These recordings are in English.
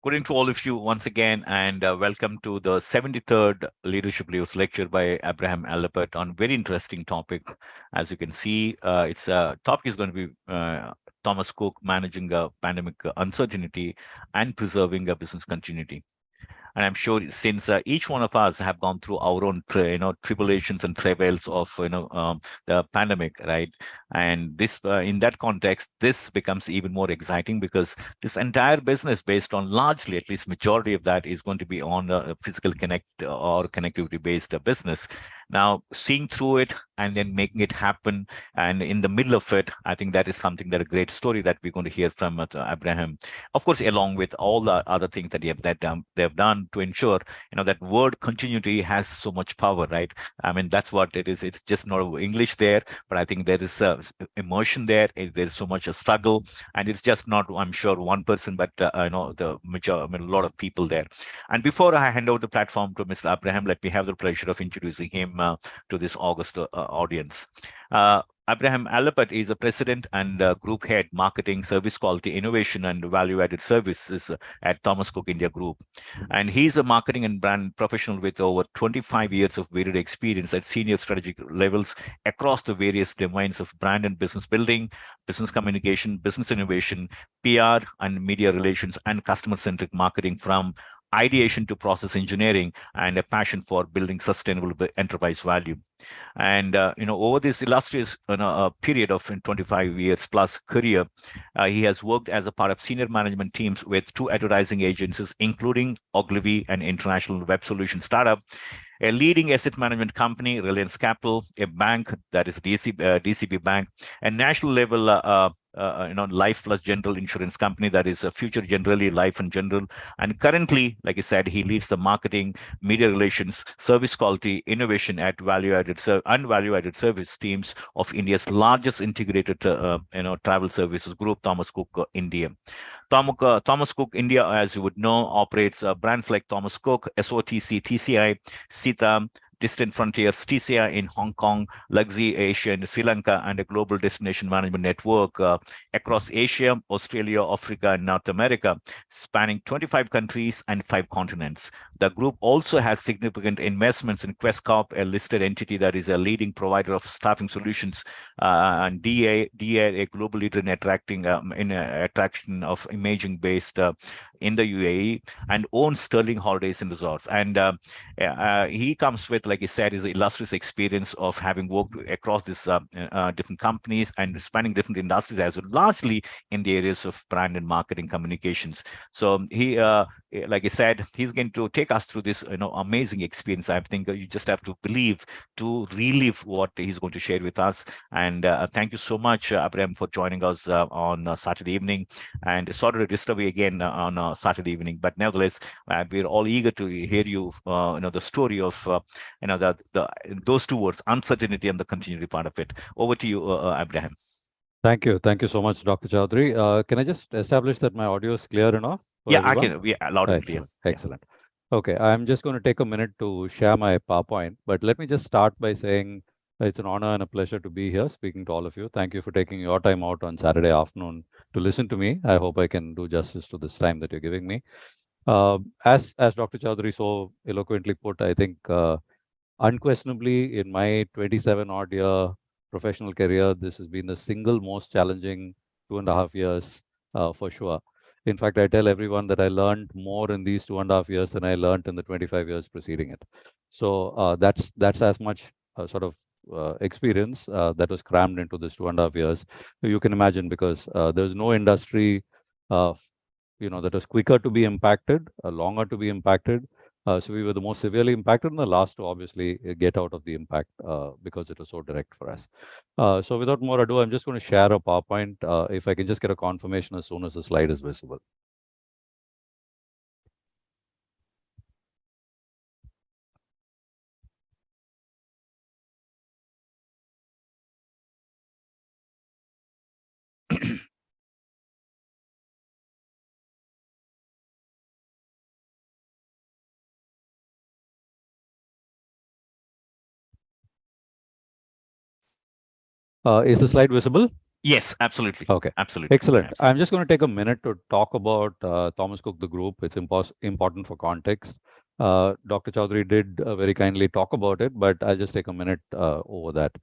Good evening to all of you once again, and welcome to the 73rd Leadership Leaders Lecture by Abraham Alapatt on very interesting topic. As you can see, it's topic is going to be Thomas Cook managing pandemic uncertainty and preserving business continuity. And I'm sure since each one of us have gone through our own tribulations and travails of the pandemic, right? And this in that context, this becomes even more exciting because this entire business, based on largely, at least majority of that, is going to be on a physical connect or connectivity based business. Now, seeing through it and then making it happen, and in the middle of it, I think that is something, that a great story that we're going to hear from Abraham, of course, along with all the other things that they've done to ensure that word continuity has so much power, right? I mean, that's what it is. It's just not English there, but I think there is immersion there. There's so much a struggle, and it's just not, I'm sure, one person, but the major, I mean, a lot of people there. And before I hand over the platform to Mr. Abraham, let me have the pleasure of introducing him to this August audience. Abraham Alapatt is the president and group head, marketing, service quality, innovation, and value-added services at Thomas Cook India Group. And he's a marketing and brand professional with over 25 years of varied experience at senior strategic levels across the various domains of brand and business building, business communication, business innovation, PR and media relations, and customer-centric marketing, from ideation to process engineering, and a passion for building sustainable enterprise value. And over this illustrious period of 25 years plus career, he has worked as a part of senior management teams with two advertising agencies, including Ogilvy, an international web solution startup, a leading asset management company, Reliance Capital, a bank, that is DCB Bank, a national level life plus general insurance company, that is Future Generally Life and General. And currently, like I said, he leads the marketing, media relations, service quality, innovation at value-added service teams of India's largest integrated travel services group, Thomas Cook India. Thomas Cook India, as you would know, operates brands like Thomas Cook, SOTC, TCI, Sita, Distant Frontiers, TCI in Hong Kong, Luxy Asia in Sri Lanka, and a global destination management network across Asia, Australia, Africa, and North America, spanning 25 countries and 5 continents. The group also has significant investments in Quest Corp, a listed entity that is a leading provider of staffing solutions, and DA, a global leader in attraction of imaging based in the UAE, and owns Sterling Holidays and Resorts. And he comes with, like I said, his illustrious experience of having worked across these different companies and spanning different industries, as well, largely in the areas of brand and marketing communications. So he, like I said, he's going to take us through this amazing experience. I think you just have to believe to relive what he's going to share with us. And thank you so much, Abraham, for joining us on Saturday evening. And sorry to disturb you again on Saturday evening, but nevertheless, we're all eager to hear you, the story of those two words, uncertainty and the continuity part of it. Over to you, Abraham. Thank you. Thank you so much, Dr. Chaudhary. Can I just establish that my audio is clear enough for Yeah, everyone? I can. Yeah, loud and clear. Excellent. Excellent. Okay, I'm just going to take a minute to share my PowerPoint, but let me just start by saying it's an honor and a pleasure to be here speaking to all of you. Thank you for taking your time out on Saturday afternoon to listen to me. I hope I can do justice to this time that you're giving me. As Dr. Chaudhary so eloquently put, I think unquestionably in my 27 odd year professional career, this has been the single most challenging 2.5 years for sure. In fact, I tell everyone that I learned more in these 2.5 years than I learned in the 25 years preceding it. So that's as much sort of experience that was crammed into this 2.5 years. You can imagine, because there's no industry that was quicker to be impacted, longer to be impacted. So we were the most severely impacted, and the last to obviously get out of the impact because it was so direct for us. So without more ado, I'm just going to share a PowerPoint. If I can just get a confirmation as soon as the slide is visible. Is the slide visible? Yes, absolutely. Okay, Absolutely. excellent. Absolutely. I'm just going to take a minute to talk about Thomas Cook, the group. It's important for context. Dr. Chaudhary did very kindly talk about it, but I'll just take a minute over that.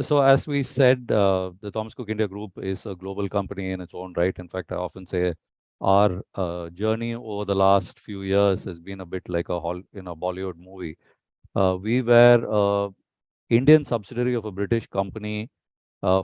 So, as we said, the Thomas Cook India Group is a global company in its own right. In fact, I often say our journey over the last few years has been a bit like a Bollywood movie. We were Indian subsidiary of a British company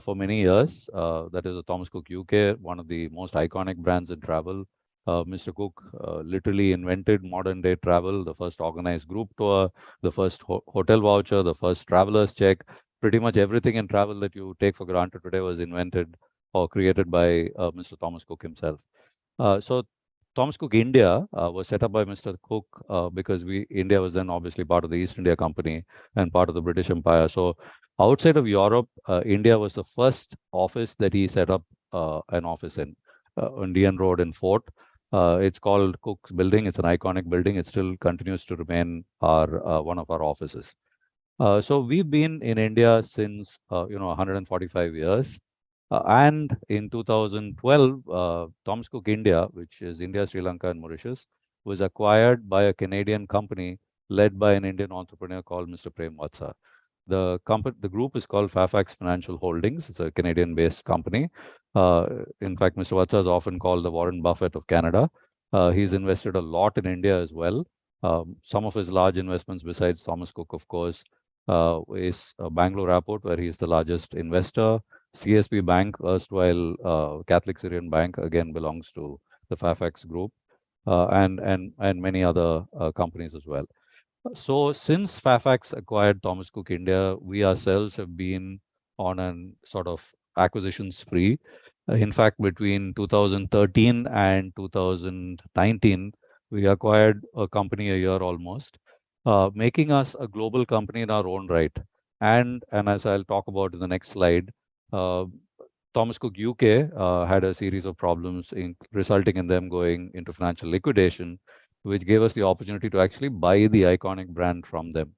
for many years. That is a Thomas Cook UK, one of the most iconic brands in travel. Mr. Cook literally invented modern day travel, the first organized group tour, the first hotel voucher, the first traveler's check. Pretty much everything in travel that you take for granted today was invented or created by Mr. Thomas Cook himself. So Thomas Cook India was set up by Mr. Cook because India was then obviously part of the East India Company and part of the British Empire. So outside of Europe, India was the first office that he set up an office in Indian Road in Fort. It's called Cook's Building. It's an iconic building. It still continues to remain our one of our offices. So we've been in India since 145 years. And in 2012, Thomas Cook India, which is India, Sri Lanka, and Mauritius, was acquired by a Canadian company led by an Indian entrepreneur called Mr. Prem Vatsa. The group is called Fairfax Financial Holdings. It's a Canadian-based company. In fact, Mr. Vatsa is often called the Warren Buffett of Canada. He's invested a lot in India as well. Some of his large investments, besides Thomas Cook, of course, is Bangalore Airport, where he is the largest investor. CSB Bank, erstwhile Catholic Syrian Bank, again belongs to the Fairfax Group, and many other companies as well. So since Fairfax acquired Thomas Cook India, we ourselves have been on an sort of acquisition spree. In fact, between 2013 and 2019, we acquired a company a year almost, making us a global company in our own right. And as I'll talk about in the next slide, uh, Thomas Cook UK had a series of problems resulting in them going into financial liquidation, which gave us the opportunity to actually buy the iconic brand from them.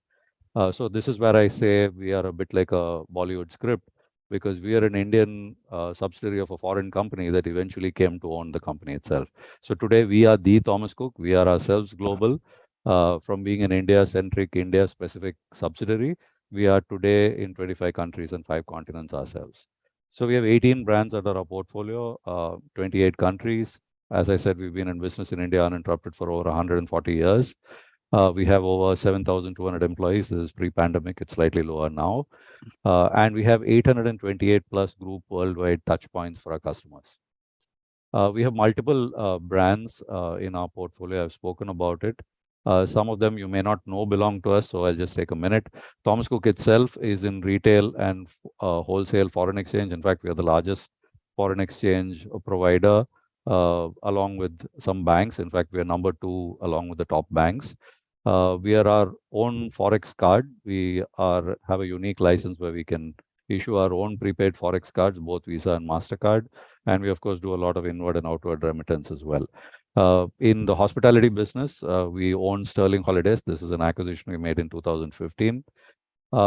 So this is where I say we are a bit like a Bollywood script because we are an Indian subsidiary of a foreign company that eventually came to own the company itself. So today we are the Thomas Cook. We are ourselves global. From being an India-centric, India-specific subsidiary, we are today in 25 countries and 5 continents ourselves. So we have 18 brands under our portfolio, 28 countries. As I said, we've been in business in India uninterrupted for over 140 years. We have over 7,200 employees. This is pre-pandemic. It's slightly lower now. And we have 828 plus group worldwide touch points for our customers. We have multiple brands in our portfolio. I've spoken about it. Some of them you may not know belong to us, so I'll just take a minute. Thomas Cook itself is in retail and wholesale foreign exchange. In fact, we are the largest foreign exchange provider along with some banks. In fact, we are number 2 along with the top banks. We are our own Forex card. We have a unique license where we can issue our own prepaid Forex cards, both Visa and MasterCard. And we, of course, do a lot of inward and outward remittance as well. In the hospitality business, we own Sterling Holidays. This is an acquisition we made in 2015.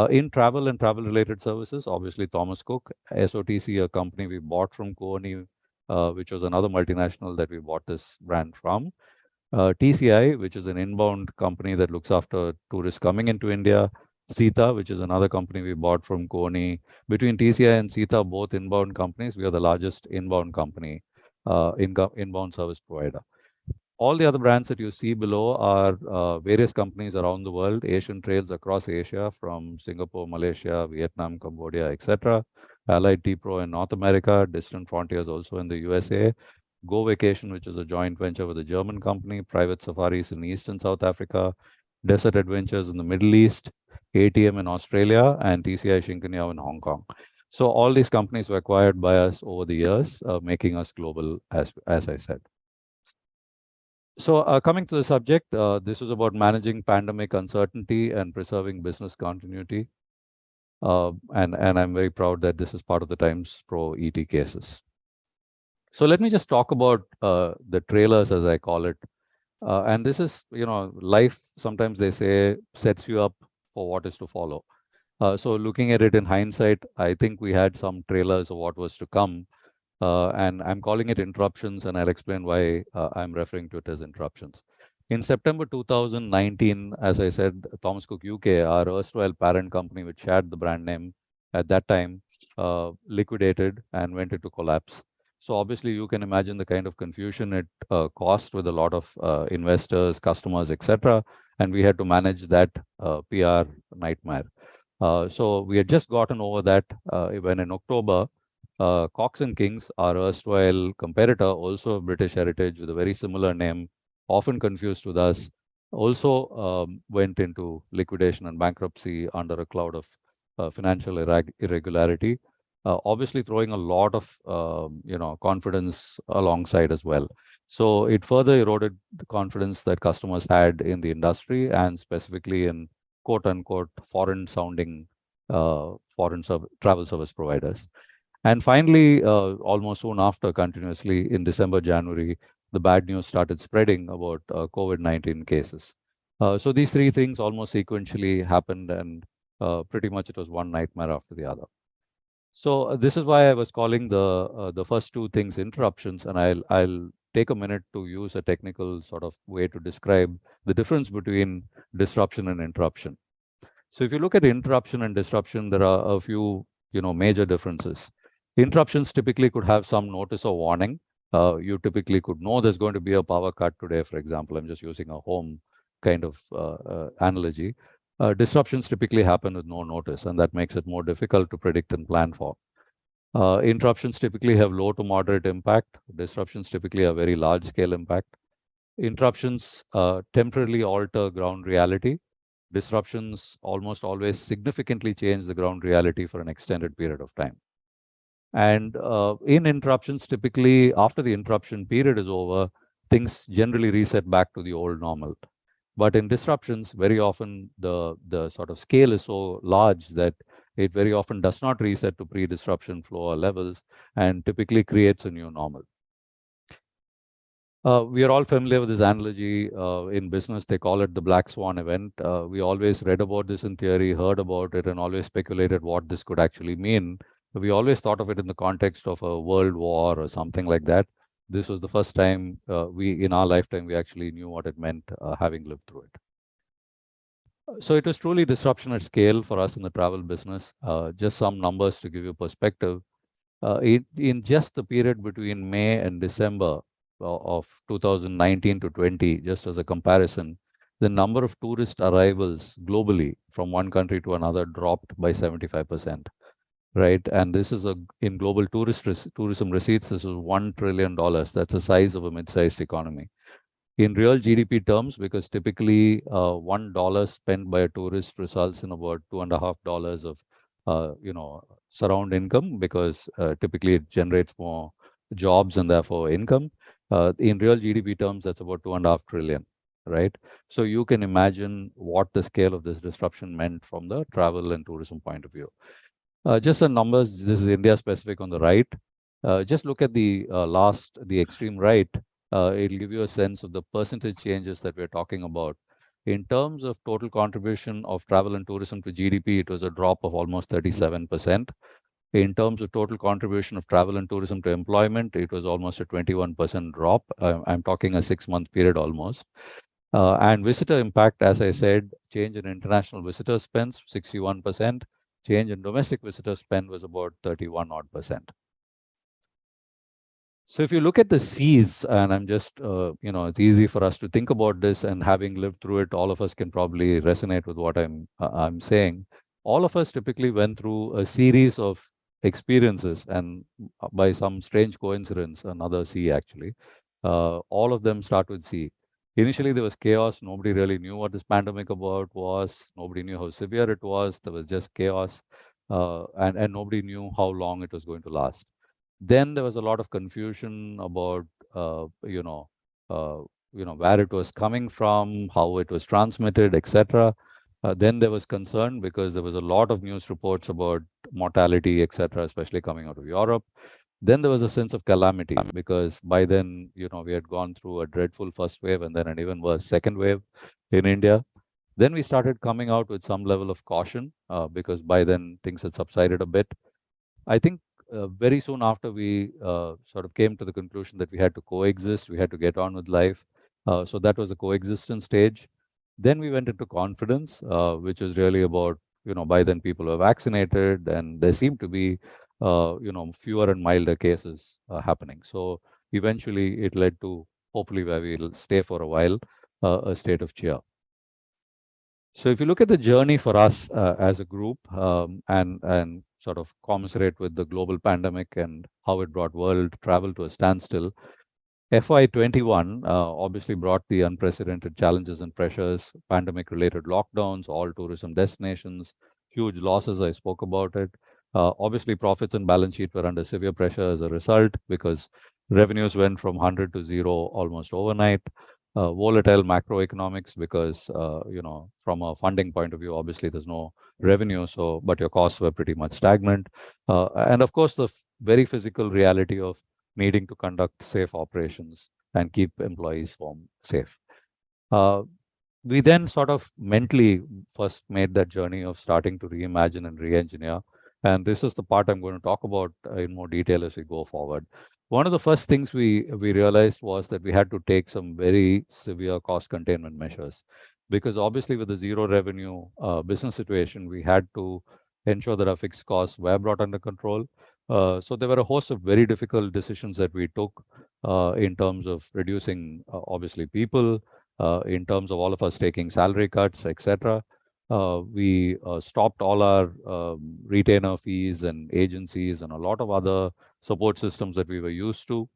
In travel and travel-related services, obviously Thomas Cook, SOTC, a company we bought from Cooney, which was another multinational that we bought this brand from. TCI, which is an inbound company that looks after tourists coming into India. Sita, which is another company we bought from Cooney. Between TCI and Sita, both inbound companies, we are the largest inbound company, inbound service provider. All the other brands that you see below are various companies around the world, Asian trails across Asia from Singapore, Malaysia, Vietnam, Cambodia, etc. Allied T-Pro in North America, Distant Frontiers also in the USA. Go Vacation, which is a joint venture with a German company, Private Safaris in East and South Africa, Desert Adventures in the Middle East, ATM in Australia, and TCI Shinkanyaw in Hong Kong. So all these companies were acquired by us over the years, making us global, as I said. So coming to the subject, this is about managing pandemic uncertainty and preserving business continuity. And I'm very proud that this is part of the TimesPro ET cases. So let me just talk about the trailers, as I call it. And this is, life, sometimes they say, sets you up for what is to follow. So looking at it in hindsight, I think we had some trailers of what was to come. And I'm calling it interruptions, and I'll explain why I'm referring to it as interruptions. In September 2019, as I said, Thomas Cook UK, our erstwhile parent company, which shared the brand name at that time, liquidated and went into collapse. So obviously, you can imagine the kind of confusion it caused with a lot of investors, customers, etc. And we had to manage that PR nightmare. So we had just gotten over that when in October, Cox and Kings, our erstwhile competitor, also of British heritage with a very similar name, often confused with us, also went into liquidation and bankruptcy under a cloud of financial irregularity, obviously throwing a lot of confidence alongside as well. So it further eroded the confidence that customers had in the industry and specifically in quote unquote foreign sounding travel service providers. And finally, almost soon after, continuously in December, January, the bad news started spreading about COVID-19 cases. So these three things almost sequentially happened, and pretty much it was one nightmare after the other. So this is why I was calling the first two things interruptions, and I'll take a minute to use a technical sort of way to describe the difference between disruption and interruption. So if you look at interruption and disruption, there are a few major differences. Interruptions typically could have some notice or warning. You typically could know there's going to be a power cut today, for example. I'm just using a home kind of analogy. Disruptions typically happen with no notice, and that makes it more difficult to predict and plan for. Interruptions typically have low to moderate impact. Disruptions typically have very large scale impact. Interruptions temporarily alter ground reality. Disruptions almost always significantly change the ground reality for an extended period of time. And in interruptions, typically after the interruption period is over, things generally reset back to the old normal. But in disruptions, very often the sort of scale is so large that it very often does not reset to pre-disruption flow or levels and typically creates a new normal. We are all familiar with this analogy in business. They call it the black swan event. We always read about this in theory, heard about it, and always speculated what this could actually mean. We always thought of it in the context of a world war or something like that. This was the first time in our lifetime, we actually knew what it meant, having lived through it. So it was truly disruption at scale for us in the travel business. Just some numbers to give you perspective. In just the period between May and December of 2019 to 20, just as a comparison, the number of tourist arrivals globally from one country to another dropped by 75%, right? And this is in global tourism receipts, this is $1 trillion. That's the size of a mid-sized economy. In real GDP terms, because typically $1 spent by a tourist results in about $2.50 of surround income, because typically it generates more jobs and therefore income. In real GDP terms, that's about 2.5 trillion, right? So you can imagine what the scale of this disruption meant from the travel and tourism point of view. Just some numbers. This is India specific on the right. Just look at the extreme right. It'll give you a sense of the percentage changes that we're talking about. In terms of total contribution of travel and tourism to GDP, it was a drop of almost 37%. In terms of total contribution of travel and tourism to employment, it was almost a 21% drop. I'm talking a 6-month period almost. And visitor impact, as I said, change in international visitor spends, 61%. Change in domestic visitor spend was about 31 odd percent. So if you look at the C's, and I'm just, it's easy for us to think about this, and having lived through it, all of us can probably resonate with what I'm saying. All of us typically went through a series of experiences, and by some strange coincidence, another C actually. All of them start with C. Initially, there was chaos. Nobody really knew what this pandemic was. Nobody knew how severe it was. There was just chaos, and nobody knew how long it was going to last. Then there was a lot of confusion about where it was coming from, how it was transmitted, etc. Then there was concern because there was a lot of news reports about mortality, etc., especially coming out of Europe. Then there was a sense of calamity because by then, we had gone through a dreadful first wave and then an even worse second wave in India. Then we started coming out with some level of caution because by then things had subsided a bit. I think very soon after we sort of came to the conclusion that we had to coexist, we had to get on with life. So that was the coexistence stage. Then we went into confidence, which is really about, by then people were vaccinated and there seemed to be, fewer and milder cases happening. So eventually it led to, hopefully where we'll stay for a while, a state of cheer. So if you look at the journey for us as a group and sort of commiserate with the global pandemic and how it brought world travel to a standstill, FY21 obviously brought the unprecedented challenges and pressures, pandemic-related lockdowns, all tourism destinations, huge losses. I spoke about it. Obviously, profits and balance sheet were under severe pressure as a result because revenues went from 100 to zero almost overnight. Volatile macroeconomics because from a funding point of view, obviously there's no revenue, so but your costs were pretty much stagnant, and of course the very physical reality of needing to conduct safe operations and keep employees home safe. Uh, we then sort of mentally first made that journey of starting to reimagine and re-engineer. And this is the part I'm going to talk about in more detail as we go forward. One of the first things we realized was that we had to take some very severe cost containment measures because obviously with the zero revenue business situation, we had to ensure that our fixed costs were brought under control. So there were a host of very difficult decisions that we took in terms of reducing obviously people, in terms of all of us taking salary cuts, etc. We stopped all our retainer fees and agencies and a lot of other support systems that we were used to.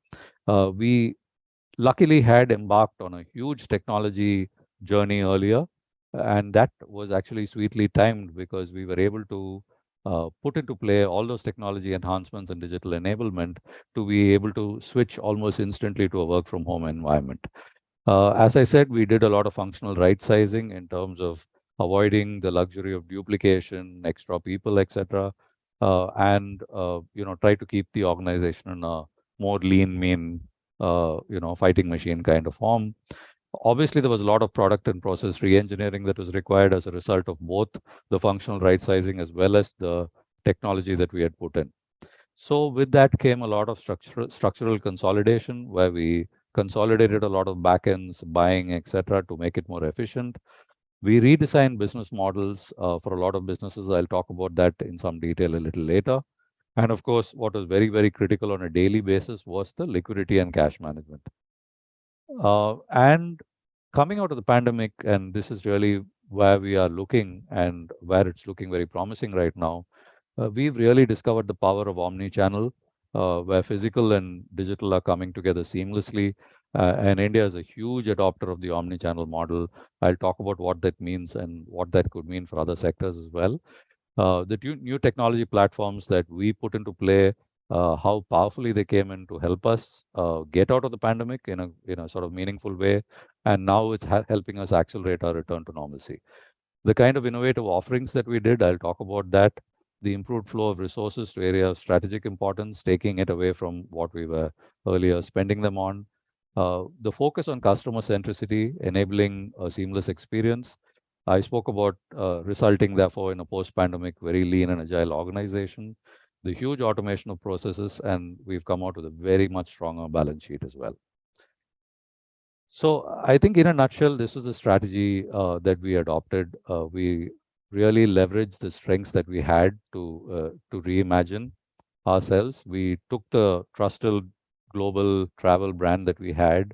We luckily had embarked on a huge technology journey earlier, and that was actually sweetly timed because we were able to put into play all those technology enhancements and digital enablement to be able to switch almost instantly to a work from home environment. As I said, we did a lot of functional right sizing in terms of avoiding the luxury of duplication, extra people, etc., and try to keep the organization in a more lean, mean, fighting machine kind of form. Obviously, there was a lot of product and process re-engineering that was required as a result of both the functional right sizing as well as the technology that we had put in. So with that came a lot of structural consolidation where we consolidated a lot of backends, buying, etc., to make it more efficient. We redesigned business models for a lot of businesses. I'll talk about that in some detail a little later. And of course, what was very, very critical on a daily basis was the liquidity and cash management. And coming out of the pandemic, and this is really where we are looking and where it's looking very promising right now, we've really discovered the power of omni-channel, where physical and digital are coming together seamlessly. And India is a huge adopter of the omni-channel model. I'll talk about what that means and what that could mean for other sectors as well. The new technology platforms that we put into play, how powerfully they came in to help us get out of the pandemic in a sort of meaningful way, and now it's helping us accelerate our return to normalcy. The kind of innovative offerings that we did, I'll talk about that. The improved flow of resources to area of strategic importance, taking it away from what we were earlier spending them on. The focus on customer centricity, enabling a seamless experience. I spoke about resulting, therefore, in a post-pandemic, very lean and agile organization. The huge automation of processes, and we've come out with a very much stronger balance sheet as well. So I think in a nutshell, this was a strategy that we adopted. We really leveraged the strengths that we had to reimagine ourselves. We took the trusted global travel brand that we had,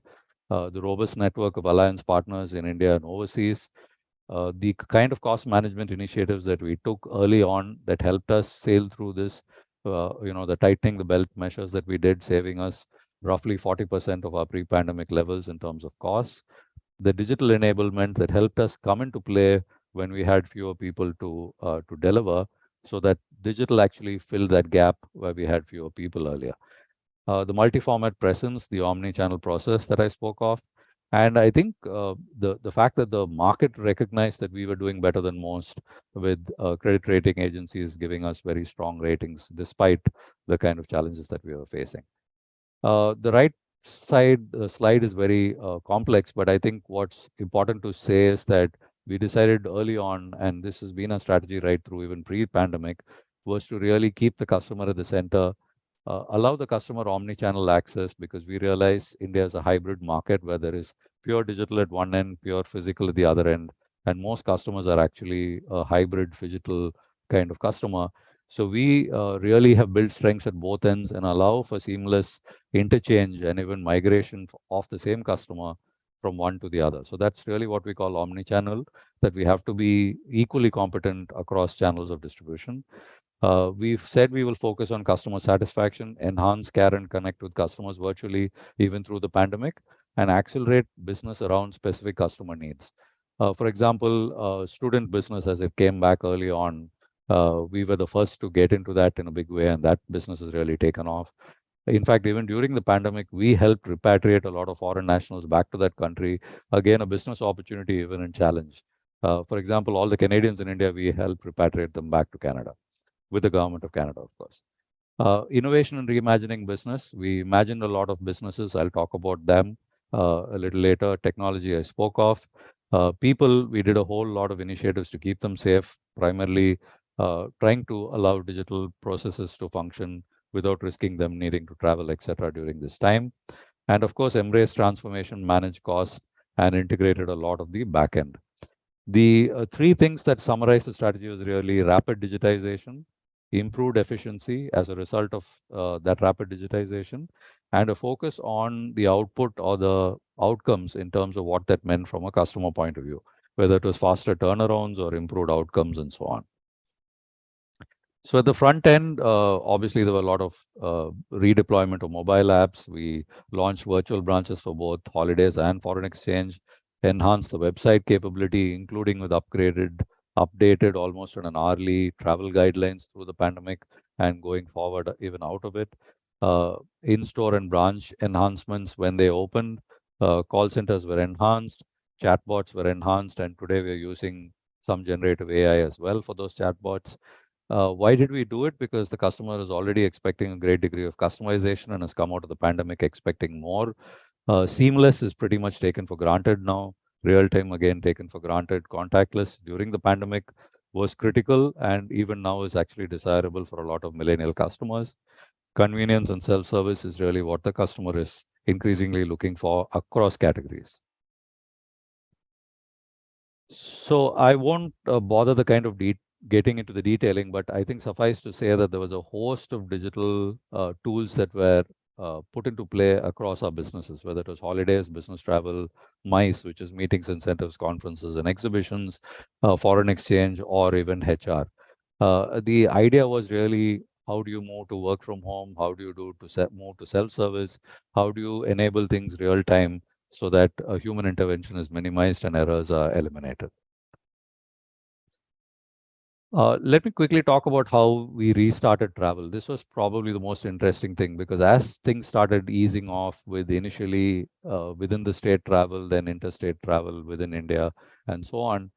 the robust network of alliance partners in India and overseas, the kind of cost management initiatives that we took early on that helped us sail through this, the tightening the belt measures that we did, saving us roughly 40% of our pre-pandemic levels in terms of costs. The digital enablement that helped us come into play when we had fewer people to deliver, so that digital actually filled that gap where we had fewer people earlier. The multi-format presence, the omni-channel process that I spoke of, and I think the fact that the market recognized that we were doing better than most, with credit rating agencies giving us very strong ratings despite the kind of challenges that we were facing. The right side slide is very complex, but I think what's important to say is that we decided early on, and this has been a strategy right through even pre-pandemic, was to really keep the customer at the center, allow the customer omni-channel access, because we realize India is a hybrid market where there is pure digital at one end, pure physical at the other end, and most customers are actually a hybrid phygital kind of customer. So we really have built strengths at both ends and allow for seamless interchange and even migration of the same customer from one to the other. So that's really what we call omni-channel, that we have to be equally competent across channels of distribution. We've said we will focus on customer satisfaction, enhance care and connect with customers virtually, even through the pandemic, and accelerate business around specific customer needs. For example, student business, as it came back early on, we were the first to get into that in a big way, and that business has really taken off. In fact, even during the pandemic, we helped repatriate a lot of foreign nationals back to that country. Again, a business opportunity, even in challenge. For example, all the Canadians in India, we helped repatriate them back to Canada with the government of Canada, of course. Innovation and reimagining business. We imagined a lot of businesses. I'll talk about them a little later. Technology, I spoke of. People, we did a whole lot of initiatives to keep them safe, primarily trying to allow digital processes to function without risking them needing to travel, etc., during this time. And of course, embrace transformation, manage cost, and integrated a lot of the back end. The three things that summarize the strategy was really rapid digitization, improved efficiency as a result of that rapid digitization, and a focus on the output or the outcomes in terms of what that meant from a customer point of view, whether it was faster turnarounds or improved outcomes and so on. So at the front end, obviously there were a lot of redeployment of mobile apps. We launched virtual branches for both holidays and foreign exchange, enhanced the website capability, including with updated almost on an hourly travel guidelines through the pandemic and going forward even out of it. In-store and branch enhancements when they opened, call centers were enhanced, chatbots were enhanced, and today we're using some generative AI as well for those chatbots. Why did we do it? Because the customer is already expecting a great degree of customization and has come out of the pandemic expecting more. Seamless is pretty much taken for granted now. Real time, again, taken for granted. Contactless during the pandemic was critical and even now is actually desirable for a lot of millennial customers. Convenience and self service is really what the customer is increasingly looking for across categories. So I won't bother the kind of getting into the detailing, but I think suffice to say that there was a host of digital tools that were put into play across our businesses, whether it was holidays, business travel, MICE, which is meetings, incentives, conferences, and exhibitions, foreign exchange, or even HR. The idea was really, how do you move to work from home? How do you move to self-service? How do you enable things real time so that human intervention is minimized and errors are eliminated? Let me quickly talk about how we restarted travel. This was probably the most interesting thing, because as things started easing off with initially within the state travel, then interstate travel within India, and so on,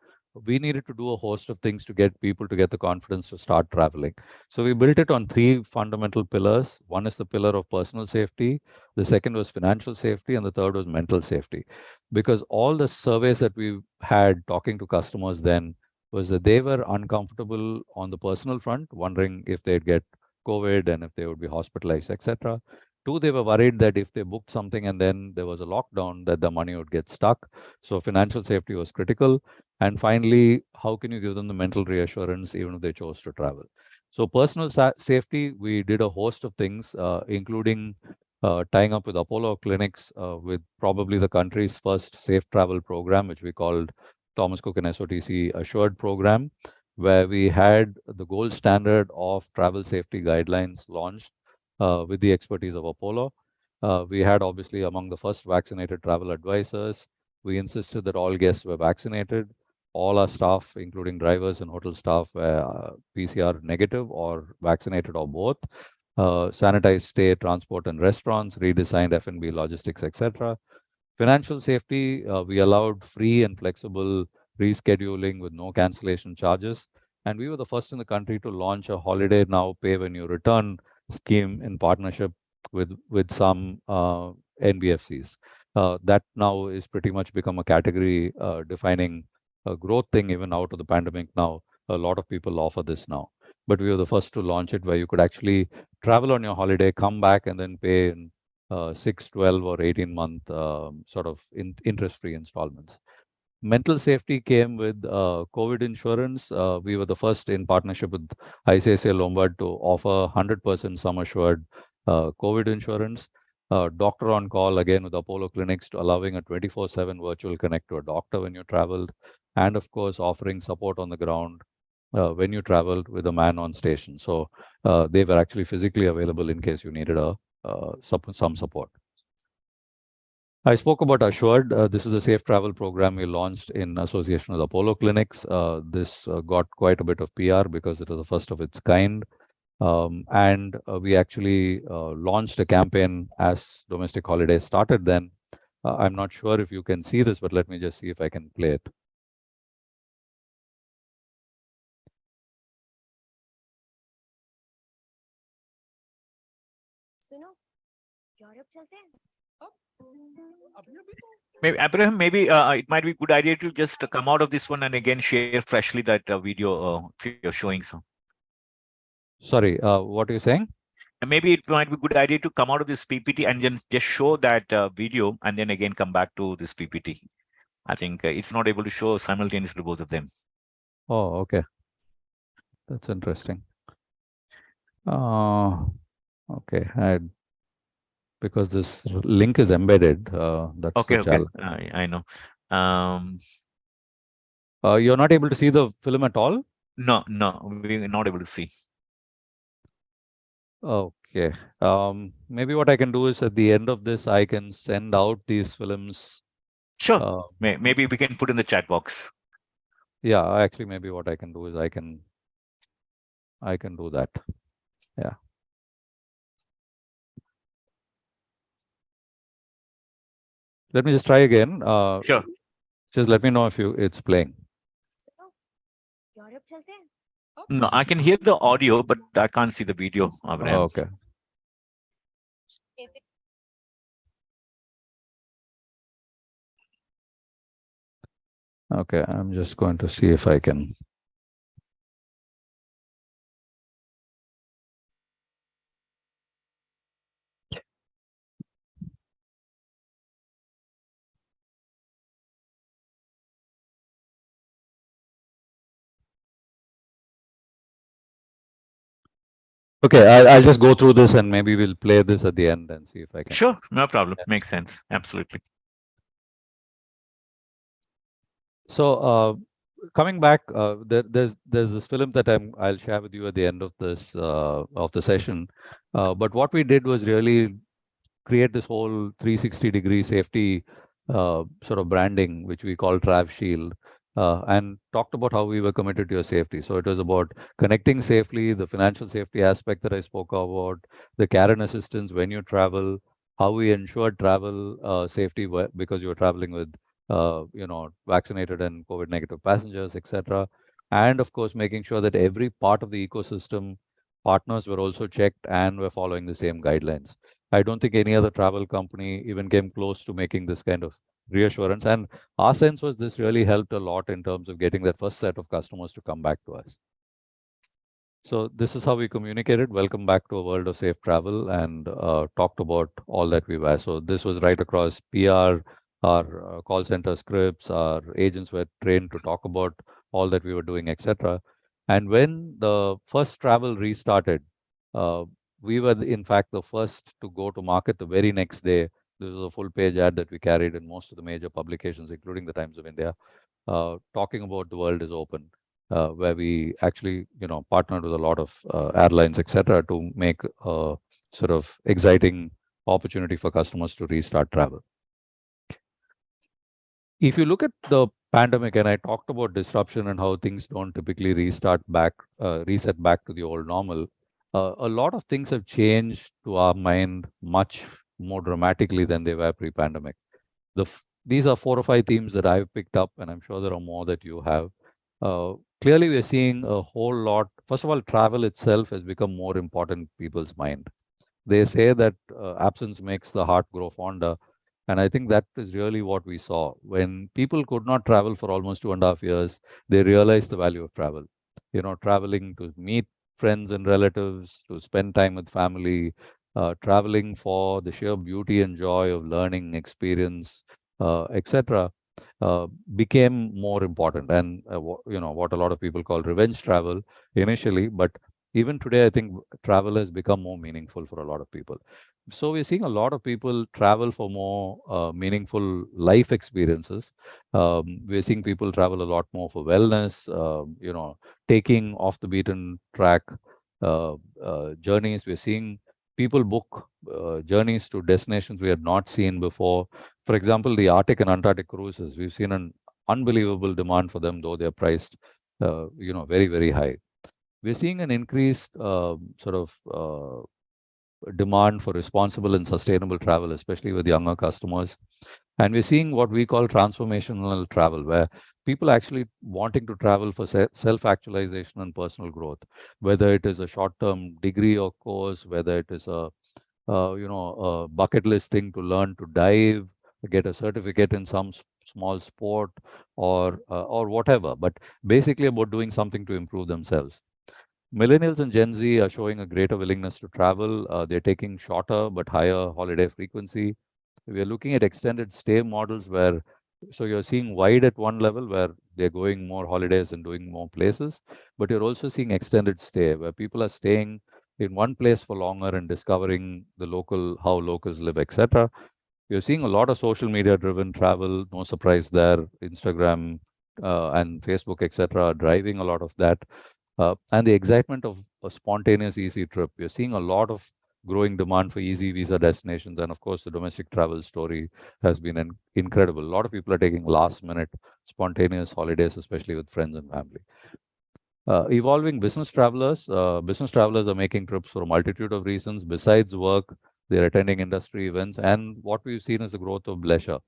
we needed to do a host of things to get people to get the confidence to start traveling. So we built it on three fundamental pillars. One is the pillar of personal safety, the second was financial safety, and the third was mental safety. Because all the surveys that we had talking to customers then was that they were uncomfortable on the personal front, wondering if they'd get COVID and if they would be hospitalized, etc. Two, they were worried that if they booked something and then there was a lockdown, that the money would get stuck. So financial safety was critical. And finally, how can you give them the mental reassurance even if they chose to travel? So personal safety, we did a host of things, including tying up with Apollo clinics, with probably the country's first safe travel program, which we called Thomas Cook and SOTC Assured program, where we had the gold standard of travel safety guidelines launched with the expertise of Apollo. We had obviously among the first vaccinated travel advisors. We insisted that all guests were vaccinated. All our staff, including drivers and hotel staff, were PCR negative or vaccinated or both. Sanitized stay, transport, and restaurants, redesigned F&B logistics, etc. Financial safety, we allowed free and flexible rescheduling with no cancellation charges. And we were the first in the country to launch a holiday now pay when you return scheme in partnership with some NBFCs. That now is pretty much become a category defining a growth thing even out of the pandemic now. A lot of people offer this now. But we were the first to launch it where you could actually travel on your holiday, come back, and then pay in 6, 12, or 18-month sort of interest-free installments. Mental safety came with COVID insurance. We were the first in partnership with ICICI Lombard to offer 100% sum assured COVID insurance. Doctor on call again with Apollo Clinics to allowing a 24/7 virtual connect to a doctor when you traveled, and of course offering support on the ground when you traveled with a man on station. So they were actually physically available in case you needed some support. I spoke about Assured. This is a safe travel program we launched in association with Apollo Clinics. This got quite a bit of PR because it was the first of its kind. And we actually launched a campaign as domestic holidays started then. I'm not sure if you can see this, but let me just see if I can play it. Maybe Abraham, maybe it might be a good idea to just come out of this one and again share freshly that video if you're showing some. Sorry, what are you saying? And maybe it might be a good idea to come out of this PPT and then just show that video and then again come back to this PPT. I think it's not able to show simultaneously both of them. Oh, okay. That's interesting. Okay, because this link is embedded. That's Okay, the challenge. I know. You're not able to see the film at all? No, we're not able to see. Okay. Maybe what I can do is at the end of this, I can send out these films. Sure. Maybe we can put in the chat box. Yeah, actually, maybe what I can do is I can do that. Yeah. Let me just try again. Sure. Just let me know if it's playing. No, I can hear the audio, but I can't see the video, Abraham. Okay. Okay, I'm just going to see if I can. Okay, I'll just go through this and maybe we'll play this at the end and see if I can. Sure, no problem. Yeah. Makes sense. Absolutely. So coming back, there's this film that I'll share with you at the end of this of the session. But what we did was really create this whole 360-degree safety sort of branding, which we call Trav Shield, and talked about how we were committed to your safety. So it was about connecting safely, the financial safety aspect that I spoke about, the care and assistance when you travel, how we ensured travel safety because you're traveling with vaccinated and COVID negative passengers, etc. And of course, making sure that every part of the ecosystem partners were also checked and were following the same guidelines. I don't think any other travel company even came close to making this kind of reassurance. And our sense was this really helped a lot in terms of getting that first set of customers to come back to us. So this is how we communicated. Welcome back to a world of safe travel, and talked about all that we were. So this was right across PR, our call center scripts, our agents were trained to talk about all that we were doing, etc. And when the first travel restarted, we were in fact the first to go to market the very next day. This was a full page ad that we carried in most of the major publications, including the Times of India, talking about the world is open. Where we actually, partnered with a lot of airlines, etc., to make a sort of exciting opportunity for customers to restart travel. If you look at the pandemic, and I talked about disruption and how things don't typically reset back to the old normal, a lot of things have changed to our mind much more dramatically than they were pre-pandemic. These are 4 or 5 themes that I've picked up, and I'm sure there are more that you have. Clearly, we're seeing a whole lot. First of all, travel itself has become more important in people's mind. They say that absence makes the heart grow fonder. And I think that is really what we saw. When people could not travel for almost 2.5 years, they realized the value of travel. Traveling to meet friends and relatives, to spend time with family, traveling for the sheer beauty and joy of learning, experience, etc., uh, became more important. And what a lot of people call revenge travel initially, but even today, I think travel has become more meaningful for a lot of people. So we're seeing a lot of people travel for more meaningful life experiences. We're seeing people travel a lot more for wellness, taking off the beaten track journeys. We're seeing people book journeys to destinations we had not seen before. For example, the Arctic and Antarctic cruises, we've seen an unbelievable demand for them, though they're priced, very, very high. We're seeing an increased sort of demand for responsible and sustainable travel, especially with younger customers. And we're seeing what we call transformational travel, where people actually wanting to travel for self actualization and personal growth, whether it is a short term degree or course, whether it is a bucket list thing to learn to dive, get a certificate in some small sport, or whatever. But basically about doing something to improve themselves. Millennials and Gen Z are showing a greater willingness to travel. They're taking shorter but higher holiday frequency. We are looking at extended stay models where, so you're seeing wide at one level where they're going more holidays and doing more places, but you're also seeing extended stay where people are staying in one place for longer and discovering how locals live, etc. You're seeing a lot of social media driven travel. No surprise there. Instagram and Facebook, etc., are driving a lot of that. And the excitement of a spontaneous easy trip. We're seeing a lot of growing demand for easy visa destinations. And of course, the domestic travel story has been incredible. A lot of people are taking last minute spontaneous holidays, especially with friends and family. Evolving business travelers are making trips for a multitude of reasons. Besides work, they're attending industry events. And what we've seen is the growth of leisure,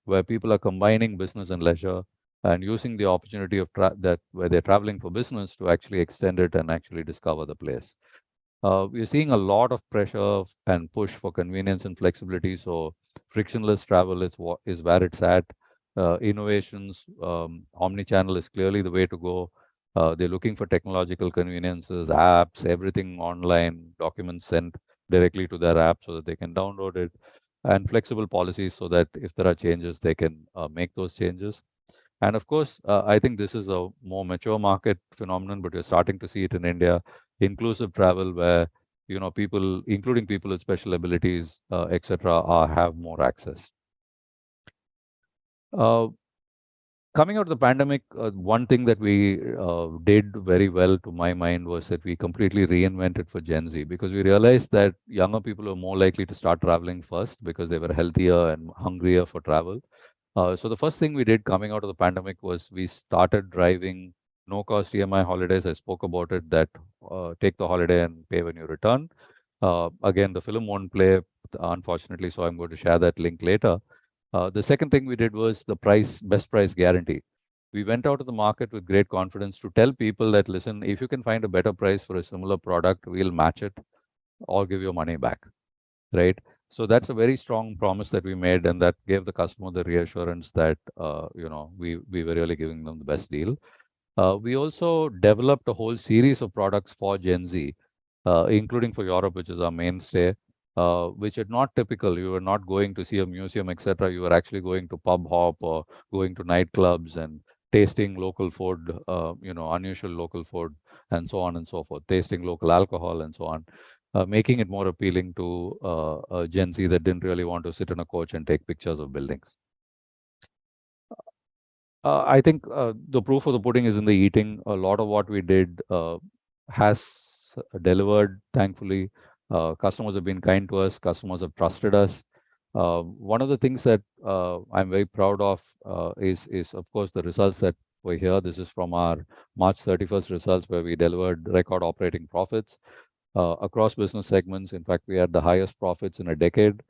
where people are combining business and leisure and using the opportunity of that where they're traveling for business to actually extend it and actually discover the place. We're seeing a lot of pressure and push for convenience and flexibility. So frictionless travel is where it's at. Innovations, omni-channel is clearly the way to go. They're looking for technological conveniences, apps, everything online, documents sent directly to their app so that they can download it, and flexible policies so that if there are changes, they can make those changes. And of course, I think this is a more mature market phenomenon, but we're starting to see it in India. Inclusive travel, where people, including people with special abilities, etc., have more access. Uh, Coming out of the pandemic, one thing that we did very well, to my mind, was that we completely reinvented for Gen Z because we realized that younger people are more likely to start traveling first because they were healthier and hungrier for travel. So the first thing we did coming out of the pandemic was we started driving no-cost EMI holidays. I spoke about it, that take the holiday and pay when you return. Again, the film won't play, unfortunately, so I'm going to share that link later. The second thing we did was the best price guarantee. We went out to the market with great confidence to tell people that, listen, if you can find a better price for a similar product, we'll match it or give your money back, right? So that's a very strong promise that we made, and that gave the customer the reassurance that we were really giving them the best deal. We also developed a whole series of products for Gen Z, including for Europe, which is our mainstay, which are not typical. You were not going to see a museum, etc. You were actually going to pub hop or going to nightclubs and tasting local food, unusual local food, and so on and so forth, tasting local alcohol and so on, making it more appealing to Gen Z that didn't really want to sit in a coach and take pictures of buildings. I think the proof of the pudding is in the eating. A lot of what we did has delivered, thankfully. Customers have been kind to us, customers have trusted us. One of the things that I'm very proud of is, of course, the results that were here. This is from our March 31st results, where we delivered record operating profits across business segments. In fact, we had the highest profits in a decade.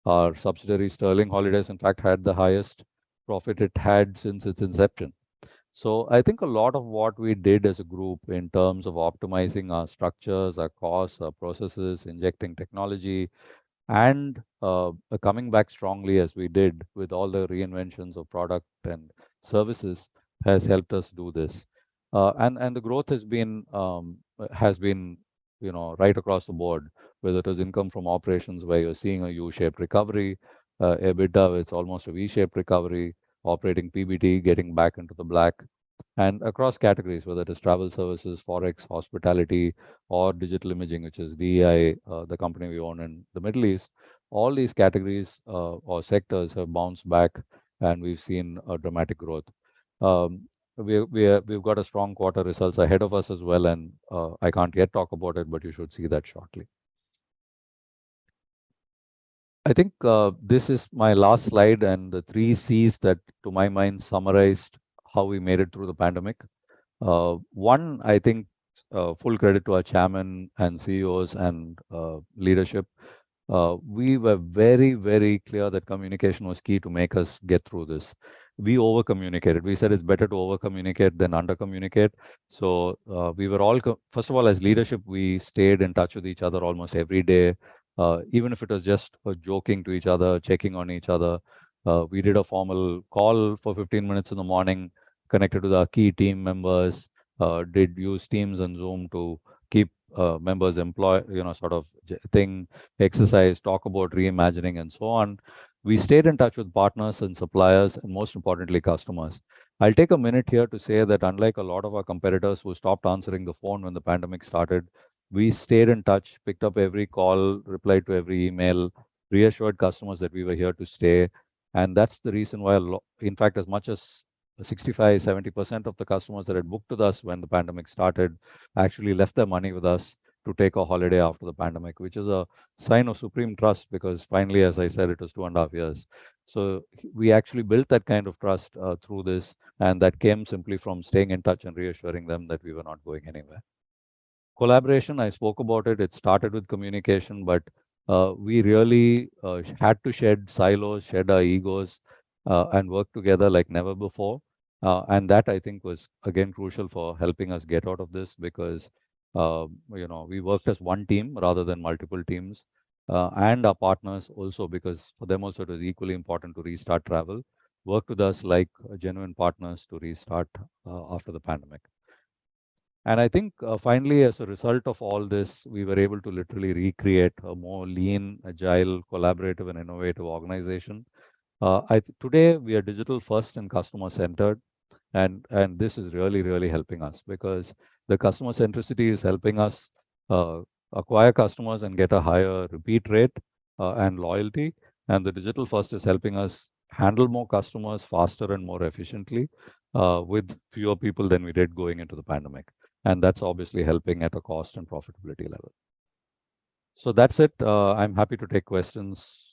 Our subsidiary Sterling Holidays, in fact, had the highest profit it had since its inception. So I think a lot of what we did as a group in terms of optimizing our structures, our costs, our processes, injecting technology, and coming back strongly as we did with all the reinventions of product and services has helped us do this. And the growth has been right across the board, whether it is income from operations where you're seeing a U-shaped recovery, EBITDA it's almost a V-shaped recovery, operating PBT getting back into the black, and across categories, whether it is travel services, forex, hospitality, or digital imaging, which is DEI, the company we own in the Middle East. All these categories or sectors have bounced back, and we've seen a dramatic growth. We've got a strong quarter results ahead of us as well, and I can't yet talk about it, but you should see that shortly. I think this is my last slide, and the 3 C's that, to my mind, summarized how we made it through the pandemic. One, I think, full credit to our chairman and CEOs and leadership. We were very, very clear that communication was key to make us get through this. We over communicated. We said it's better to over communicate than under communicate. So we were all, first of all, as leadership, we stayed in touch with each other almost every day, even if it was just joking to each other, checking on each other. We did a formal call for 15 minutes in the morning, connected with our key team members, did use Teams and Zoom to keep members employed, sort of thing, exercise, talk about reimagining, and so on. We stayed in touch with partners and suppliers, and most importantly, customers. I'll take a minute here to say that unlike a lot of our competitors who stopped answering the phone when the pandemic started, we stayed in touch, picked up every call, replied to every email, reassured customers that we were here to stay. And that's the reason why, in fact, as much as 65-70% of the customers that had booked with us when the pandemic started actually left their money with us to take a holiday after the pandemic, which is a sign of supreme trust because finally, as I said, it was 2.5 years. So we actually built that kind of trust through this, and that came simply from staying in touch and reassuring them that we were not going anywhere. Collaboration, I spoke about it. It started with communication, but we really had to shed silos, shed our egos, and work together like never before. And that I think was again crucial for helping us get out of this because we worked as one team rather than multiple teams, and our partners also because for them also it was equally important to restart travel. Worked with us like genuine partners to restart after the pandemic. And I think finally, as a result of all this, we were able to literally recreate a more lean, agile, collaborative, and innovative organization. Today, we are digital first and customer centered. And this is really, really helping us because the customer centricity is helping us acquire customers and get a higher repeat rate and loyalty. And the digital first is helping us handle more customers faster and more efficiently with fewer people than we did going into the pandemic. And that's obviously helping at a cost and profitability level. So that's it. I'm happy to take questions.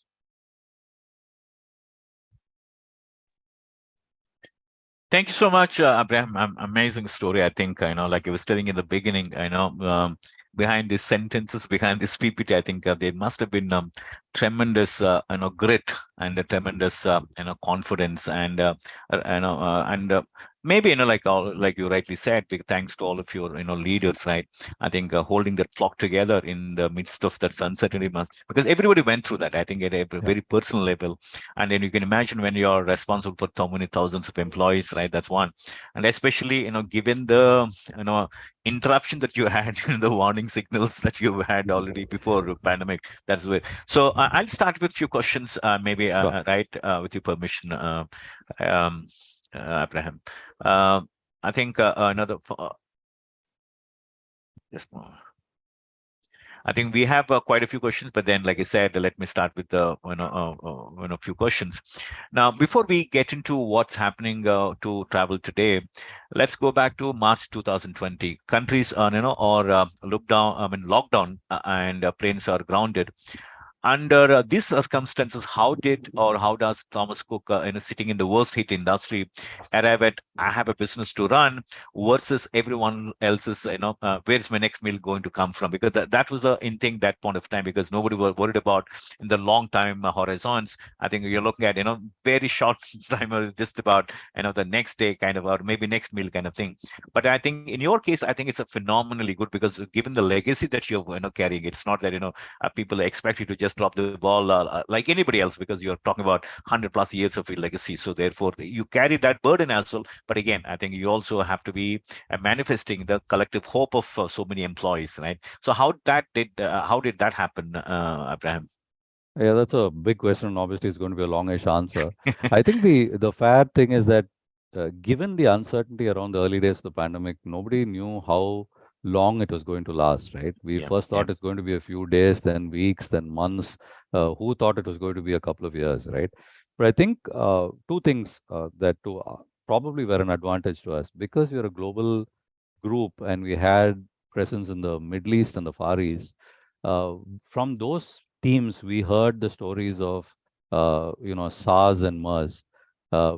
Thank you so much, Abraham. Amazing story. I think, like I was telling in the beginning, behind these sentences, behind this PPT, I think there must have been tremendous, grit and a tremendous, confidence and, maybe, like you rightly said, thanks to all of your, leaders, right? I think holding that flock together in the midst of that uncertainty because everybody went through that, I think, at a very personal level. And then you can imagine when you're responsible for so many thousands of employees, right? That's one. And especially, given the, interruption that you had, the warning signals that you had already before the pandemic, that's where. So I'll start with a few questions, maybe, right, with your permission, Abraham. I think another. Just I think we have quite a few questions, but then, like I said, let me start with the few questions. Now, before we get into what's happening to travel today, let's go back to March 2020. Countries, lockdown, and planes are grounded. Under these circumstances, how does Thomas Cook, sitting in the worst hit industry, arrive at I have a business to run versus everyone else's, where's my next meal going to come from? Because that was the in thing that point of time because nobody was worried about in the long time horizons. I think you're looking at, very short time, just about, the next day kind of, or maybe next meal kind of thing. But I think in your case, I think it's a phenomenally good because given the legacy that you're, carrying, it's not that, people expect you to just just drop the ball like anybody else, because you're talking about 100 plus years of legacy. So therefore, you carry that burden as well. But again, I think you also have to be manifesting the collective hope of so many employees, right? So how did that happen, Abraham? Yeah, that's a big question. Obviously, it's going to be a longish answer. I think the fair thing is that given the uncertainty around the early days of the pandemic, nobody knew how long it was going to last, right? We Yeah, first yeah, thought it's going to be a few days, then weeks, then months. Who thought it was going to be a couple of years, right? But I think two things that probably were an advantage to us because we are a global group and we had presence in the Middle East and the Far East. From those teams, we heard the stories of SARS and MERS,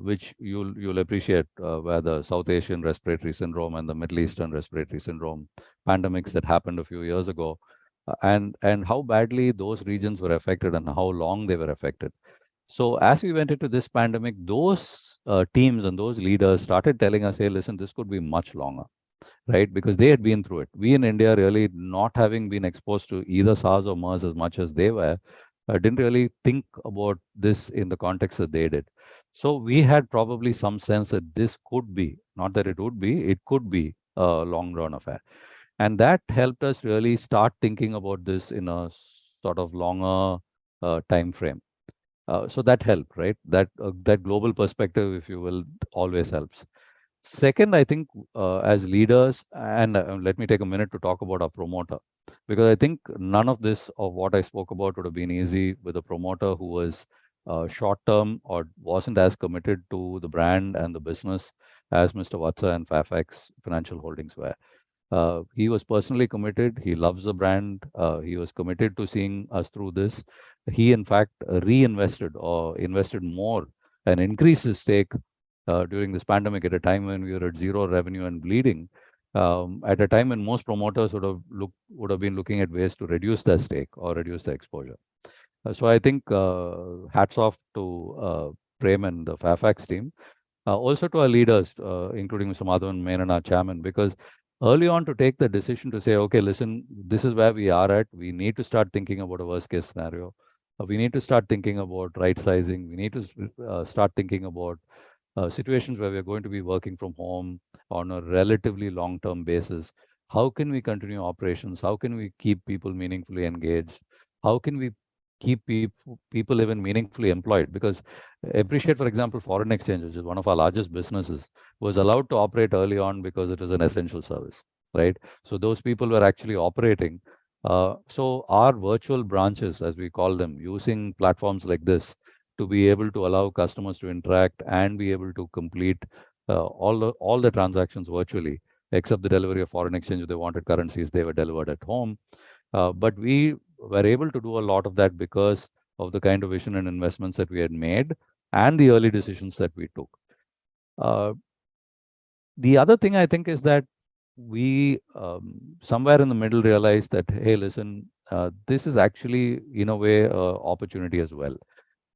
which you'll appreciate, where the South Asian respiratory syndrome and the Middle Eastern respiratory syndrome pandemics that happened a few years ago, and how badly those regions were affected and how long they were affected. So as we went into this pandemic, those teams and those leaders started telling us, "Hey, listen, this could be much longer." Right? Because they had been through it. We in India, really not having been exposed to either SARS or MERS as much as they were, didn't really think about this in the context that they did. So we had probably some sense that this could be, not that it would be, it could be a long run affair. And that helped us really start thinking about this in a sort of longer time frame. So that helped, right? That global perspective, if you will, always helps. Second, I think as leaders, and let me take a minute to talk about our promoter, because I think none of this of what I spoke about would have been easy with a promoter who was short term or wasn't as committed to the brand and the business as Mr. Vatsa and Fairfax Financial Holdings were. He was personally committed. He loves the brand. He was committed to seeing us through this. He, in fact, reinvested or invested more and increased his stake during this pandemic at a time when we were at zero revenue and bleeding. At a time when most promoters would have been looking at ways to reduce their stake or reduce their exposure. So I think hats off to Prem and the Fairfax team. Also to our leaders, including Mr. Madhavan Menon, our chairman, because early on to take the decision to say, okay, listen, this is where we are at. We need to start thinking about a worst case scenario. We need to start thinking about right sizing. We need to start thinking about situations where we're going to be working from home on a relatively long term basis. How can we continue operations? How can we keep people meaningfully engaged? How can we keep people even meaningfully employed? Because appreciate, for example, foreign exchange, which is one of our largest businesses, was allowed to operate early on because it is an essential service, right? So those people were actually operating. So our virtual branches, as we call them, using platforms like this to be able to allow customers to interact and be able to complete all the transactions virtually, except the delivery of foreign exchange. If they wanted currencies, they were delivered at home. But we were able to do a lot of that because of the kind of vision and investments that we had made and the early decisions that we took. Uh, the other thing I think is that we somewhere in the middle realized that, hey, listen, this is actually in a way opportunity as well,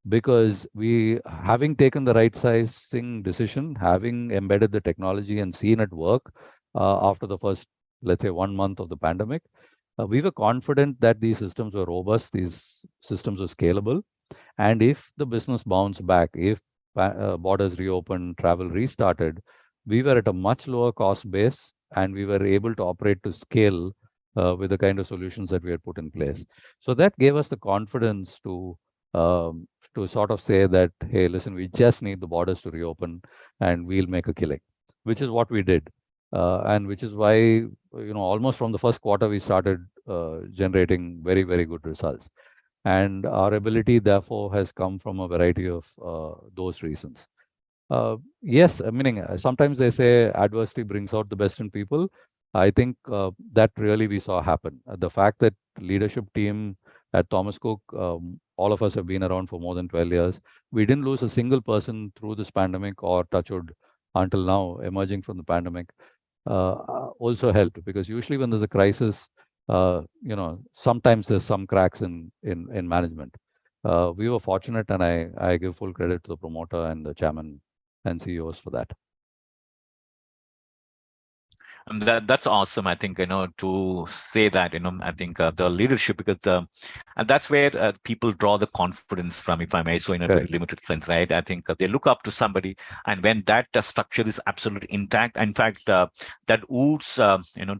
because we, having taken the right sizing decision, having embedded the technology and seen it work after the first, let's say, 1 month of the pandemic, we were confident that these systems were robust, these systems were scalable, and if the business bounced back, if borders reopened, travel restarted, we were at a much lower cost base and we were able to operate to scale with the kind of solutions that we had put in place. So that gave us the confidence um, to sort of say that, hey, listen, we just need the borders to reopen and we'll make a killing, which is what we did. And which is why, almost from the first quarter, we started generating very, very good results. And our ability, therefore, has come from a variety of those reasons. Yes, I mean, sometimes they say adversity brings out the best in people. I think that really we saw happen. The fact that leadership team at Thomas Cook, all of us have been around for more than 12 years. We didn't lose a single person through this pandemic or touchwood until now, emerging from the pandemic, also helped, because usually when there's a crisis, sometimes there's some cracks in management. We were fortunate, and I give full credit to the promoter and the chairman and CEOs for that. And that's awesome. I think, to say that, I think the leadership, because and that's where people draw the confidence from, if I may, so in a very Correct. limited sense, right? I think they look up to somebody, and when that structure is absolutely intact, in fact, that oods,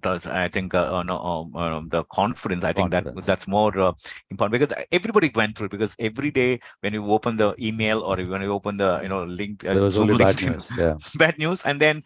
does, I think, no, the confidence. I think that Confidence. that's more important, because everybody went through it, because every day when you open the email, or when you open the, link, There was Zoom only links, bad news. Yeah. bad news, and then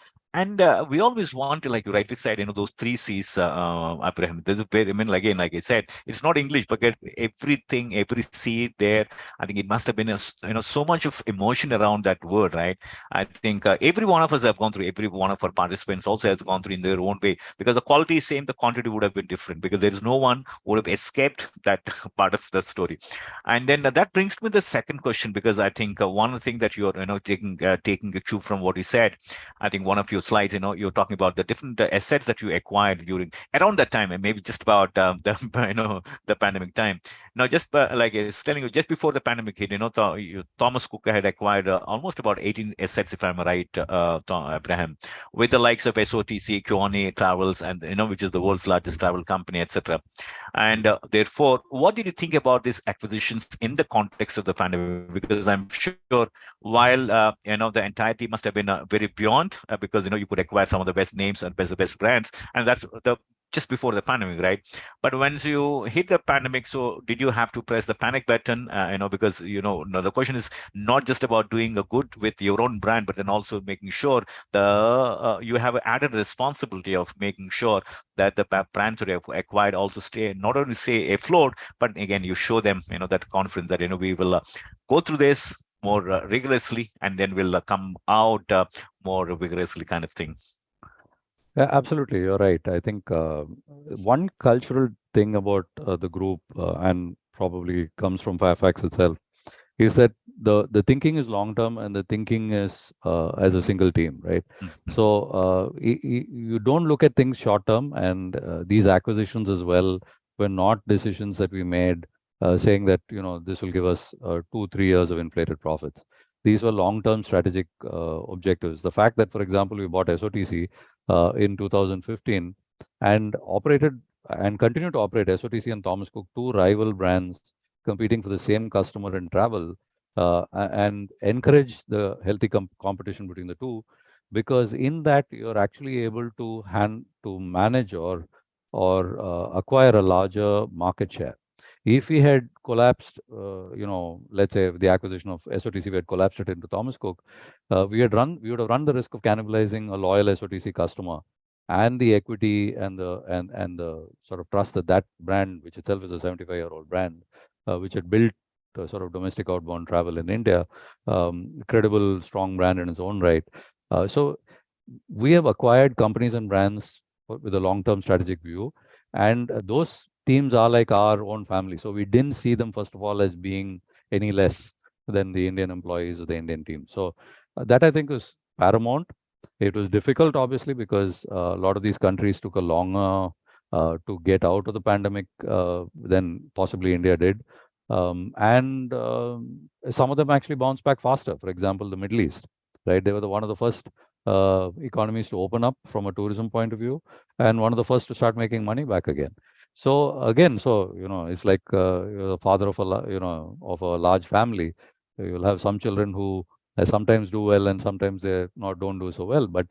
we always want to, like you rightly said, those three C's, Abraham. This is very, I mean, again, like I said, it's not English, but everything, every C there, I think it must have been, so much of emotion around that word, right? I think every one of us have gone through, every one of our participants also has gone through in their own way, because the quality is same, the quantity would have been different, because there is no one who would have escaped that part of the story. And then that brings me the second question, because I think one thing that you're, taking a cue from what you said. I think one of your slides, you're talking about the different assets that you acquired during around that time, and maybe just about the the pandemic time. Now, just like I was telling you, just before the pandemic hit, Thomas Cook had acquired almost about 18 assets, if I'm right, Abraham, with the likes of SOTC, Kione Travels, and which is the world's largest travel company, etc. And therefore, what did you think about these acquisitions in the context of the pandemic? Because I'm sure, while the entirety must have been very beyond, because you could acquire some of the best names and best brands, and that's the just before the pandemic, right? But once you hit the pandemic, so did you have to press the panic button? Because no, the question is not just about doing a good with your own brand, but then also making sure you have an added responsibility of making sure that the brands that you have acquired also stay, not only stay afloat, but again you show them that confidence that we will go through this more rigorously, and then we'll come out more vigorously, kind of thing. Yeah, absolutely. You're right. I think one cultural thing about the group, and probably comes from Fairfax itself, is that the thinking is long term and the thinking is as a single team, right? So Mhm. you don't look at things short term, and these acquisitions as well were not decisions that we made saying that this will give us 2-3 years of inflated profits. These were long term strategic objectives. The fact that, for example, we bought SOTC in 2015 and operated and continue to operate SOTC and Thomas Cook, two rival brands competing for the same customer in travel, and encourage the healthy competition between the two, because in that you're actually able to manage or acquire a larger market share. If we had collapsed, let's say the acquisition of SOTC, we had collapsed it into Thomas Cook, we would have run the risk of cannibalizing a loyal SOTC customer and the equity and the sort of trust that that brand, which itself is a 75-year-old brand, which had built sort of domestic outbound travel in India, credible, strong brand in its own right. So we have acquired companies and brands with a long-term strategic view, and those teams are like our own family. So we didn't see them, first of all, as being any less than the Indian employees of the Indian team. So that I think was paramount. It was difficult, obviously, because a lot of these countries took a longer to get out of the pandemic than possibly India did. And some of them actually bounced back faster. For example, the Middle East, right? They were one of the first economies to open up from a tourism point of view, and one of the first to start making money back again. So again, it's like you're the father of of a large family. You'll have some children who sometimes do well and sometimes they not don't do so well. But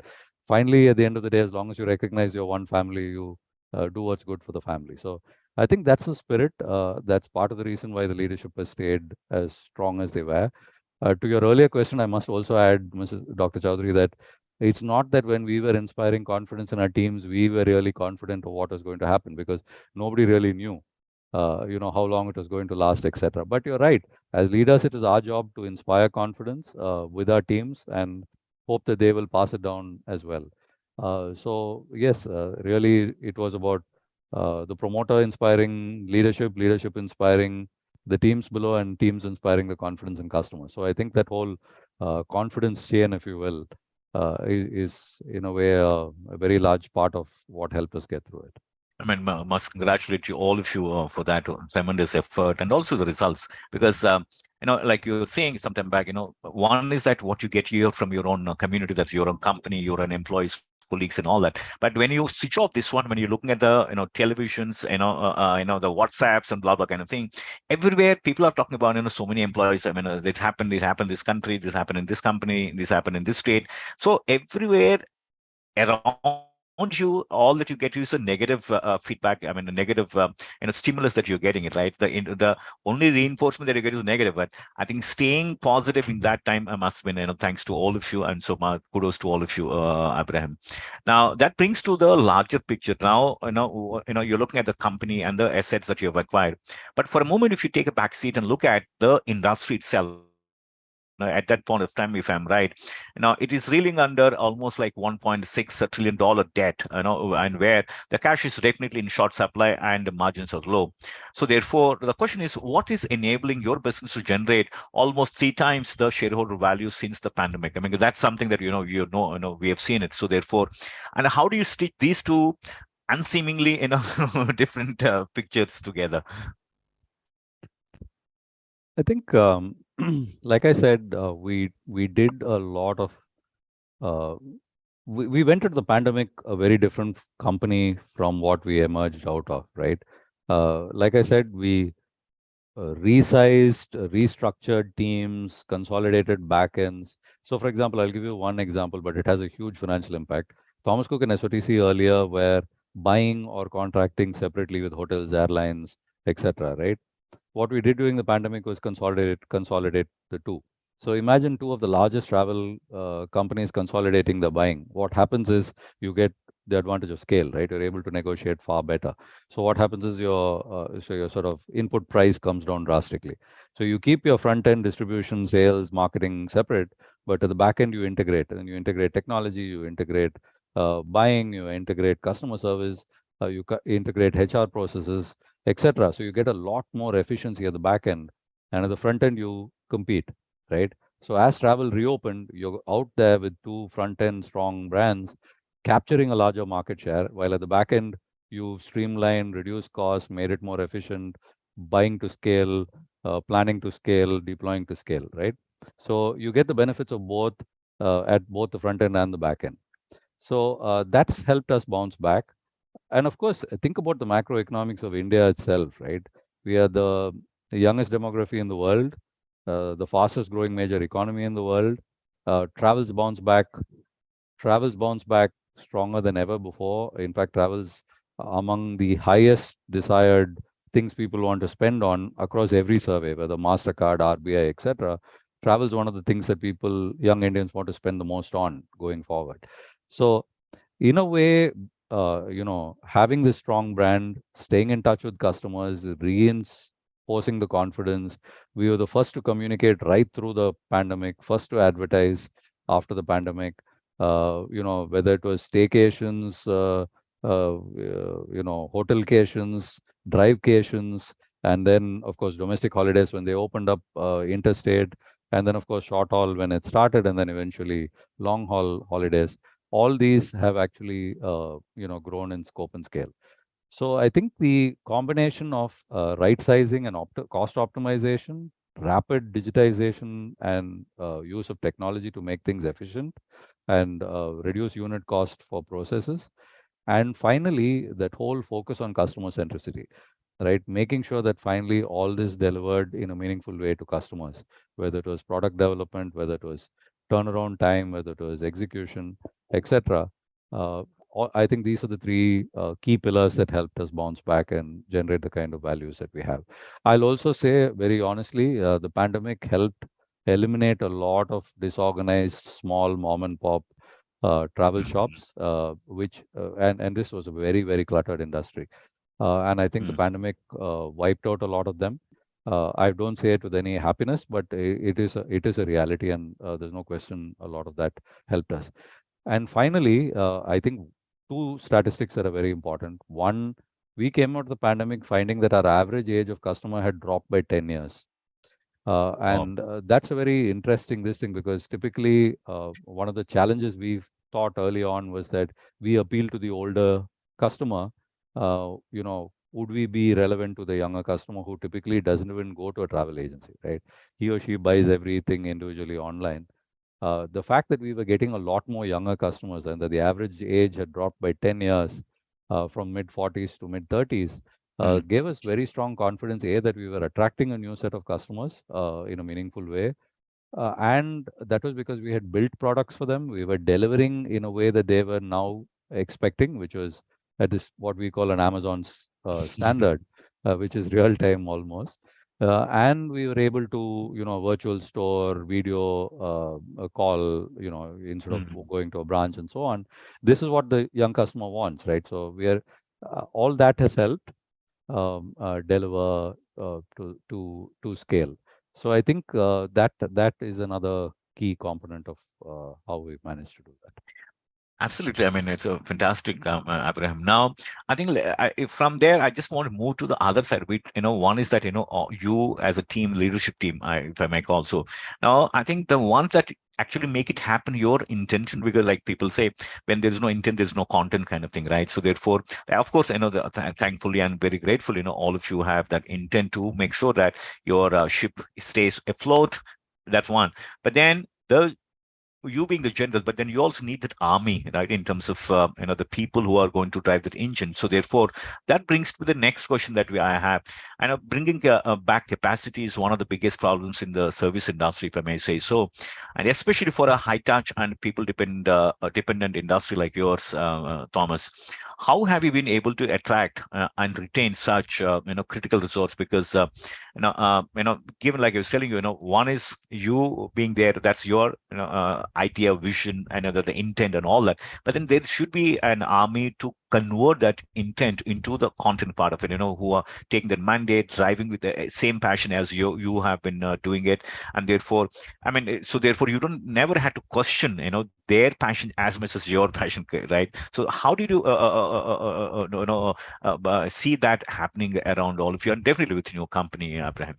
finally, at the end of the day, as long as you recognize your one family, you do what's good for the family. So I think that's the spirit. That's part of the reason why the leadership has stayed as strong as they were. To your earlier question, I must also add, Mrs. Dr. Chaudhary, that it's not that when we were inspiring confidence in our teams, we were really confident of what was going to happen, because nobody really knew, how long it was going to last, etc. But you're right. As leaders, it is our job to inspire confidence with our teams and hope that they will pass it down as well. So yes, really, it was about the promoter inspiring leadership, leadership inspiring the teams below, and teams inspiring the confidence in customers. So I think that whole confidence chain, if you will, is in a way a very large part of what helped us get through it. I mean, must congratulate you, all of you, for that tremendous effort and also the results. Because, like you were saying sometime back, one is that what you get here from your own community, that's your own company, your own employees, colleagues and all that. But when you switch off this one, when you're looking at the televisions, the WhatsApps and blah blah kind of thing, everywhere people are talking about so many employees. I mean, it happened in this country, this happened in this company, this happened in this state. So everywhere around you, all that you get is a negative feedback. I mean, a negative stimulus that you're getting it, right? The only reinforcement that you get is negative. But I think staying positive in that time must have been, thanks to all of you, and so much kudos to all of you, Abraham. Now that brings to the larger picture. Now you're looking at the company and the assets that you have acquired. But for a moment, if you take a back seat and look at the industry itself, at that point of time, if I'm right, it is reeling under almost like 1.6 trillion dollar debt, and where the cash is definitely in short supply and the margins are low. So therefore, the question is, what is enabling your business to generate almost three times the shareholder value since the pandemic? I mean, that's something that we have seen it. So therefore, and how do you stitch these two unseemingly different pictures together? I think, like I said, we did a lot of uh, we went into the pandemic a very different company from what we emerged out of, right? Like I said, we resized, restructured teams, consolidated backends. So, for example, I'll give you one example, but it has a huge financial impact. Thomas Cook and SOTC earlier were buying or contracting separately with hotels, airlines, etc. Right? What we did during the pandemic was consolidate the two. So imagine two of the largest travel companies consolidating the buying. What happens is you get the advantage of scale, right? You're able to negotiate far better. So what happens is your sort of input price comes down drastically. So you keep your front end distribution, sales, marketing separate, but at the back end you integrate, and you integrate technology, you integrate buying, you integrate customer service, integrate HR processes, etc. So you get a lot more efficiency at the back end, and at the front end you compete, right? So as travel reopened, you're out there with two front end strong brands, capturing a larger market share, while at the back end you streamlined, reduced costs, made it more efficient, buying to scale, planning to scale, deploying to scale, right? So you get the benefits of both at both the front end and the back end. So that's helped us bounce back. And of course, think about the macroeconomics of India itself, right? We are the youngest demography in the world, the fastest growing major economy in the world. Travels bounce back. Travels bounce back stronger than ever before. In fact, travels among the highest desired things people want to spend on across every survey, whether Mastercard, RBI, etc. Travel is one of the things that people, young Indians, want to spend the most on going forward. So in a way, having this strong brand, staying in touch with customers, reinforcing the confidence. We were the first to communicate right through the pandemic, first to advertise after the pandemic. Whether it was staycations, hotelcations, drivecations, and then of course domestic holidays when they opened up interstate, and then of course short haul when it started, and then eventually long haul holidays. All these have actually grown in scope and scale. So I think the combination of right sizing and cost optimization, rapid digitization, and use of technology to make things efficient and reduce unit cost for processes, and finally that whole focus on customer centricity, right? Making sure that finally all this delivered in a meaningful way to customers, whether it was product development, whether it was turnaround time, whether it was execution, etc. Uh, I think these are the three key pillars that helped us bounce back and generate the kind of values that we have. I'll also say very honestly, the pandemic helped eliminate a lot of disorganized small mom and pop travel Mhm. shops, and this was a very, very cluttered industry. And I think the Mm. pandemic wiped out a lot of them. I don't say it with any happiness, but it is a reality, and there's no question a lot of that helped us. And finally, I think two statistics that are very important. One, we came out of the pandemic finding that our average age of customer had dropped by 10 years. Wow. And that's a very interesting this thing, because typically one of the challenges we've thought early on was that we appeal to the older customer. Would we be relevant to the younger customer who typically doesn't even go to a travel agency, right? He or she buys everything individually online. The fact that we were getting a lot more younger customers and that the average age had dropped by 10 years from mid 40s to mid 30s Mm, gave us very strong confidence, A, that we were attracting a new set of customers in a meaningful way. And that was because we had built products for them. We were delivering in a way that they were now expecting, which was at this what we call an Amazon standard, which is real time almost. And we were able to, virtual store, video, a call, instead of mm. going to a branch and so on. This is what the young customer wants, right? So we are all that has helped deliver to scale. So I think that is another key component of how we managed to do that. Absolutely. I mean, it's a fantastic, Abraham. Now, I think from there, I just want to move to the other side. One is that, you as a team, leadership team, if I may call so. Now, I think the ones that actually make it happen, your intention, because like people say, when there is no intent, there's no content kind of thing, right? So therefore, of course, thankfully and very grateful, all of you have that intent to make sure that your ship stays afloat. That's one. But then you being the general, but then you also need that army, right? In terms of the people who are going to drive that engine. So therefore, that brings to the next question that I have. I know bringing back capacity is one of the biggest problems in the service industry, if I may say so, and especially for a high touch and people dependent industry like yours, Thomas. How have you been able to attract and retain such critical resource? Because given like I was telling you, one is you being there, that's your idea, vision, and the intent and all that. But then there should be an army to convert that intent into the content part of it. Who are taking that mandate, driving with the same passion as you have been doing it, and therefore, I mean, so therefore, you don't never had to question their passion as much as your passion, right? So how did you see that happening around all of you, and definitely within your company, Abraham?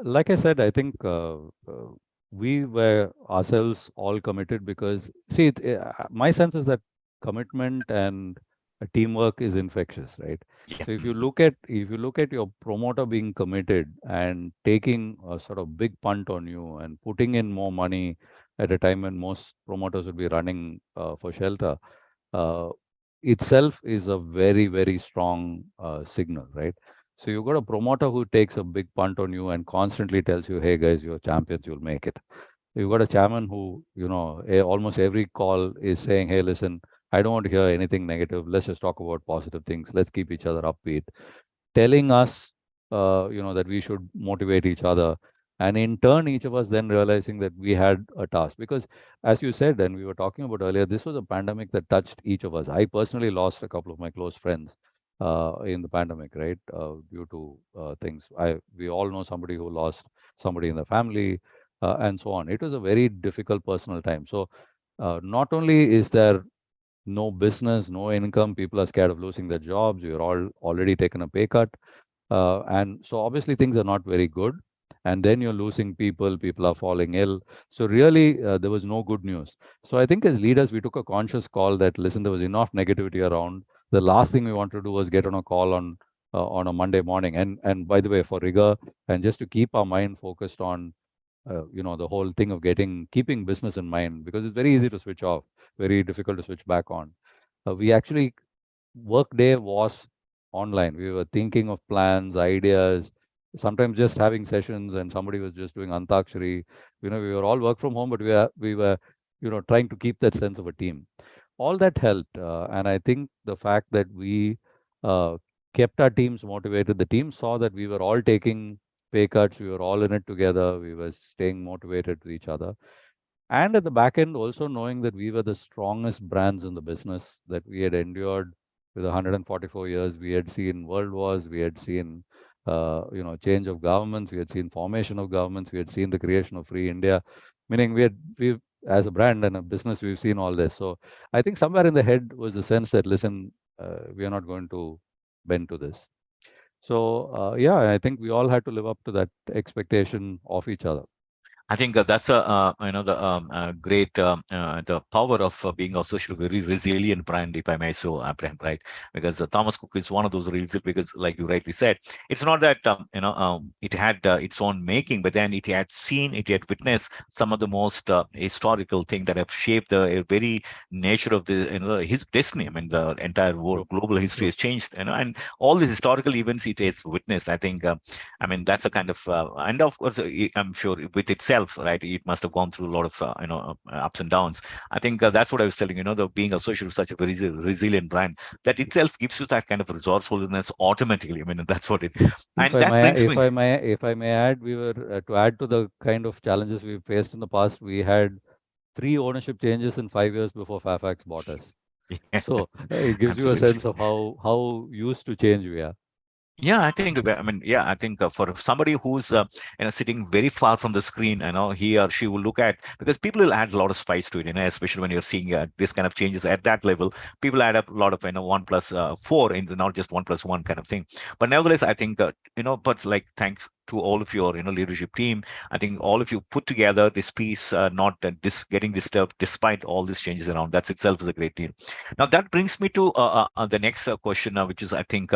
Like I said, I think we were ourselves all committed because, see, my sense is that commitment and teamwork is infectious, right? Yeah. So if you look at your promoter being committed and taking a sort of big punt on you and putting in more money at a time when most promoters would be running for shelter, uh, itself is a very, very strong signal, right? So you've got a promoter who takes a big punt on you and constantly tells you, "Hey guys, you're champions, you'll make it." You've got a chairman who, almost every call is saying, "Hey, listen, I don't want to hear anything negative. Let's just talk about positive things. Let's keep each other upbeat." Telling us, that we should motivate each other. And in turn, each of us then realizing that we had a task. Because, as you said, and we were talking about earlier, this was a pandemic that touched each of us. I personally lost a couple of my close friends in the pandemic, right, due to things. We all know somebody who lost somebody in the family, and so on. It was a very difficult personal time. So, not only is there no business, no income. People are scared of losing their jobs. You're all already taken a pay cut. And so obviously things are not very good. And then you're losing people, people are falling ill. So really, there was no good news. So I think as leaders, we took a conscious call that, listen, there was enough negativity around. The last thing we wanted to do was get on a call on a Monday morning. And by the way, for rigor and just to keep our mind focused on the whole thing of keeping business in mind, because it's very easy to switch off, very difficult to switch back on. We actually Workday was online. We were thinking of plans, ideas, sometimes just having sessions, and somebody was just doing antakshari. We were all work from home, but we were trying to keep that sense of a team. All that helped, and I think the fact that we uh, kept our teams motivated. The team saw that we were all taking pay cuts. We were all in it together. We were staying motivated to each other. And at the back end, also knowing that we were the strongest brands in the business, that we had endured with 144 years. We had seen world wars, we had seen change of governments, we had seen formation of governments, we had seen the creation of free India. Meaning we as a brand and a business, we've seen all this. So I think somewhere in the head was the sense that, listen, we are not going to bend to this. So yeah, I think we all had to live up to that expectation of each other. I think that's a the great the power of being associated with a very resilient brand, if I may so, Abraham, right? Because Thomas Cook is one of those reasons. Because, like you rightly said, it's not that it had its own making, but then it had seen, it had witnessed some of the most historical things that have shaped the very nature of the his destiny. I mean, the entire world, True, global history true. has changed, and all these historical events it has witnessed. I think. I mean, that's a kind of, and of course, I'm sure with itself, right? It must have gone through a lot of, ups and downs. I think that's what I was telling you. The being associated with such a very resilient brand, that itself gives you that kind of resourcefulness automatically. I mean, that's what it, If and I that may, brings me. if I may add, we were to add to the kind of challenges we faced in the past. We had three ownership changes in 5 years before Fairfax bought us. Yeah, So it gives you a absolutely. sense of how used to change we are. Yeah, I think. I mean, yeah, I think for somebody who's sitting very far from the screen, he or she will look at, because people will add a lot of spice to it, especially when you're seeing this kind of changes at that level. People add up a lot of 1+4 into not just 1+1 kind of thing. But nevertheless, I think but like thanks to all of your leadership team, I think all of you put together this piece, not getting disturbed despite all these changes around. That's itself is a great deal. Now that brings me to the next question, which is I think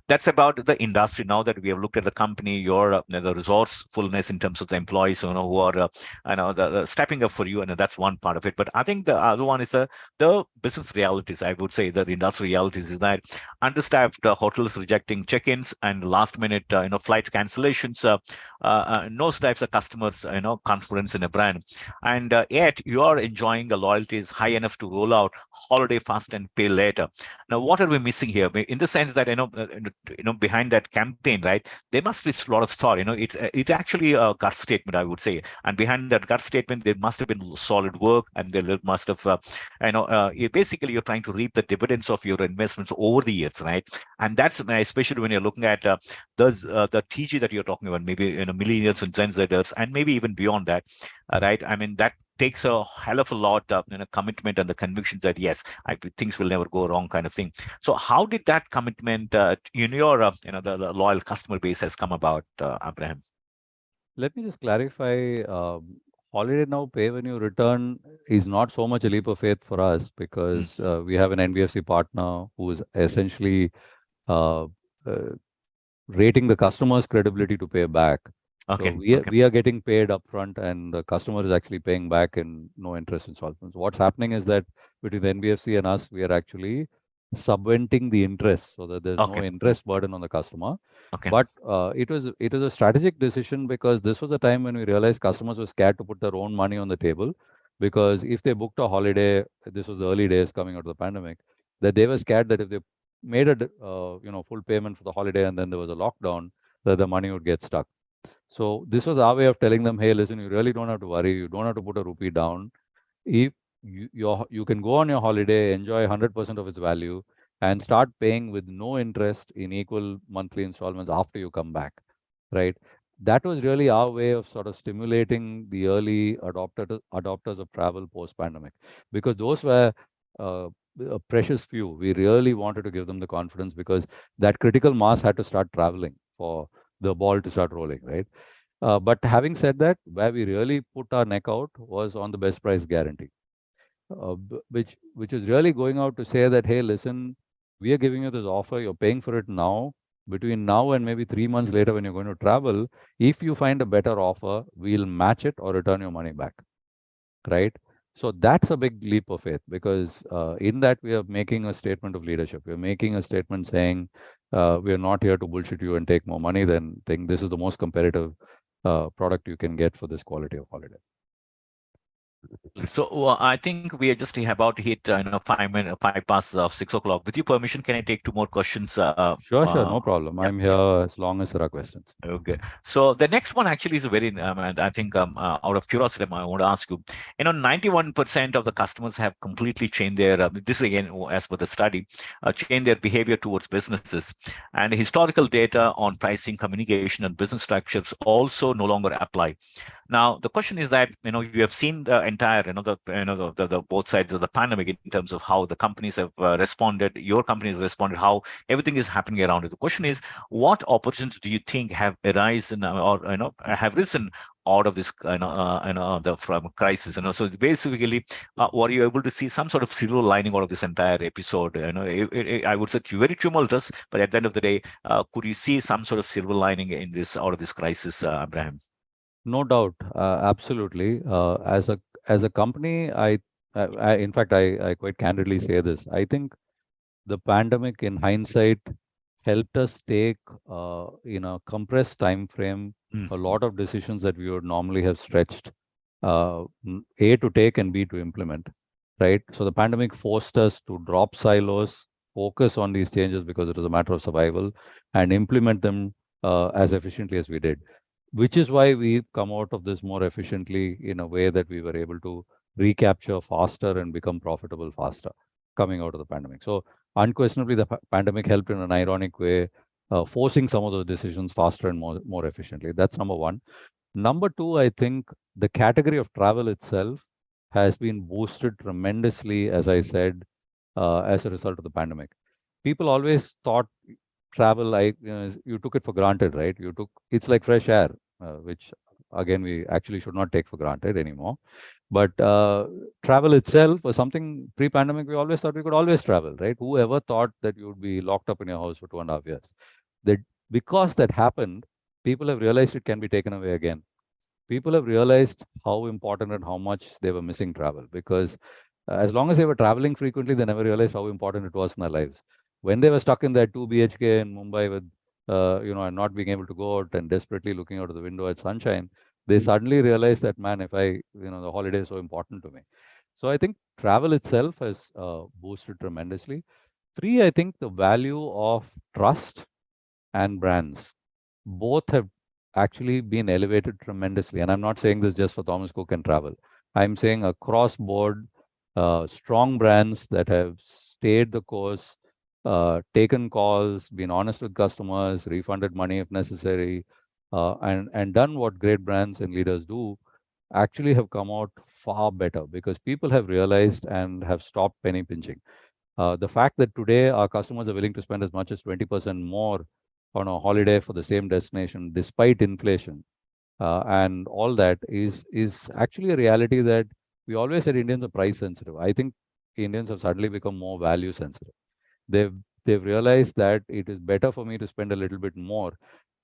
that's about the industry. Now that we have looked at the company, your the resourcefulness in terms of the employees, who are the stepping up for you, and that's one part of it. But I think the other one is the business realities. I would say the industry realities is that understaffed hotels rejecting check-ins and last-minute flight cancellations, nosedives of customers confidence in a brand, and yet you are enjoying the loyalties high enough to roll out holiday fast and pay later. Now, what are we missing here? In the sense that behind that campaign, right? There must be a lot of thought. It actually a gut statement, I would say, and behind that gut statement, there must have been solid work, and there must have, basically you're trying to reap the dividends of your investments over the years, right? And that's especially when you're looking at the TG that you're talking about, maybe millennials and Gen Zers, and maybe even beyond that, right? I mean, that takes a hell of a lot of commitment and the convictions that yes, things will never go wrong, kind of thing. So how did that commitment in your the loyal customer base has come about, Abraham? Let me just clarify. Holiday now pay when you return is not so much a leap of faith for us Mm. because we have an NBFC partner who is essentially uh, uh, rating the customer's credibility to pay back. So Okay, okay, we are getting paid upfront, and the customer is actually paying back in no interest installments. What's happening is that between the NBFC and us, we are actually subventing the interest so that there's no okay, interest burden on the customer. okay, But it was a strategic decision because this was a time when we realized customers were scared to put their own money on the table, because if they booked a holiday, this was the early days coming out of the pandemic, that they were scared that if they made a full payment for the holiday and then there was a lockdown, that the money would get stuck. So this was our way of telling them, hey, listen, you really don't have to worry. You don't have to put a rupee down. If you can go on your holiday, enjoy 100% of its value, and start paying with no interest in equal monthly installments after you come back, right? That was really our way of sort of stimulating the early adopters of travel post pandemic, because those were uh, a precious few. We really wanted to give them the confidence because that critical mass had to start traveling for the ball to start rolling, right? But having said that, where we really put our neck out was on the best price guarantee, which is really going out to say that, hey, listen, we are giving you this offer, you're paying for it now. Between now and maybe 3 months later, when you're going to travel, if you find a better offer, we'll match it or return your money back, right? So that's a big leap of faith because in that we are making a statement of leadership. We're making a statement saying we are not here to bullshit you and take more money than think this is the most competitive product you can get for this quality of holiday. So I think we are just about to hit 5 minutes, 5 past 6 o'clock. With your permission, can I take two more questions? Sure, sure, no problem. Yeah, I'm yeah. here as long as there are questions. Okay. So the next one actually is a very, and I think out of curiosity, I want to ask you, 91% of the customers have completely changed their, this is again, as per the study, changed their behavior towards businesses. And historical data on pricing, communication, and business structures also no longer apply. Now, the question is that, you have seen the entire, the both sides of the pandemic in terms of how the companies have responded, your company has responded, how everything is happening around it. The question is, what opportunities do you think have arisen or have risen out of this the from crisis. So basically, were you able to see some sort of silver lining out of this entire episode? I would say very tumultuous, but at the end of the day, could you see some sort of silver lining in this out of this crisis, Abraham? No doubt, absolutely. As a company, in fact, I quite candidly say this. I think the pandemic, in hindsight, helped us take, in a compressed time frame, a Mm. lot of decisions that we would normally have stretched, A, to take and B, to implement, right? So the pandemic forced us to drop silos, focus on these changes because it was a matter of survival, and implement them as efficiently as we did, which is why we've come out of this more efficiently in a way that we were able to recapture faster and become profitable faster coming out of the pandemic. So unquestionably, the pandemic helped in an ironic way, forcing some of those decisions faster and more efficiently. That's number one. Number two, I think the category of travel itself has been boosted tremendously, as I said, as a result of the pandemic. People always thought travel, you took it for granted, right? It's like fresh air, which again we actually should not take for granted anymore. But travel itself was something pre-pandemic we always thought we could always travel, right? Who ever thought that you would be locked up in your house for 2.5 years? That because that happened, people have realized it can be taken away again. People have realized how important and how much they were missing travel, because as long as they were traveling frequently, they never realized how important it was in their lives. When they were stuck in that 2 BHK in Mumbai with, and not being able to go out and desperately looking out of the window at sunshine, they suddenly realized that, man, the holiday is so important to me. So I think travel itself has boosted tremendously. Three, I think the value of trust and brands both have actually been elevated tremendously. And I'm not saying this just for Thomas Cook and travel. I'm saying across board, strong brands that have stayed the course, taken calls, been honest with customers, refunded money if necessary, and done what great brands and leaders do, actually have come out far better because people have realized and have stopped penny pinching. The fact that today our customers are willing to spend as much as 20% more on a holiday for the same destination despite inflation, and all that is actually a reality that we always said Indians are price sensitive. I think Indians have suddenly become more value sensitive. They've they've realized that it is better for me to spend a little bit more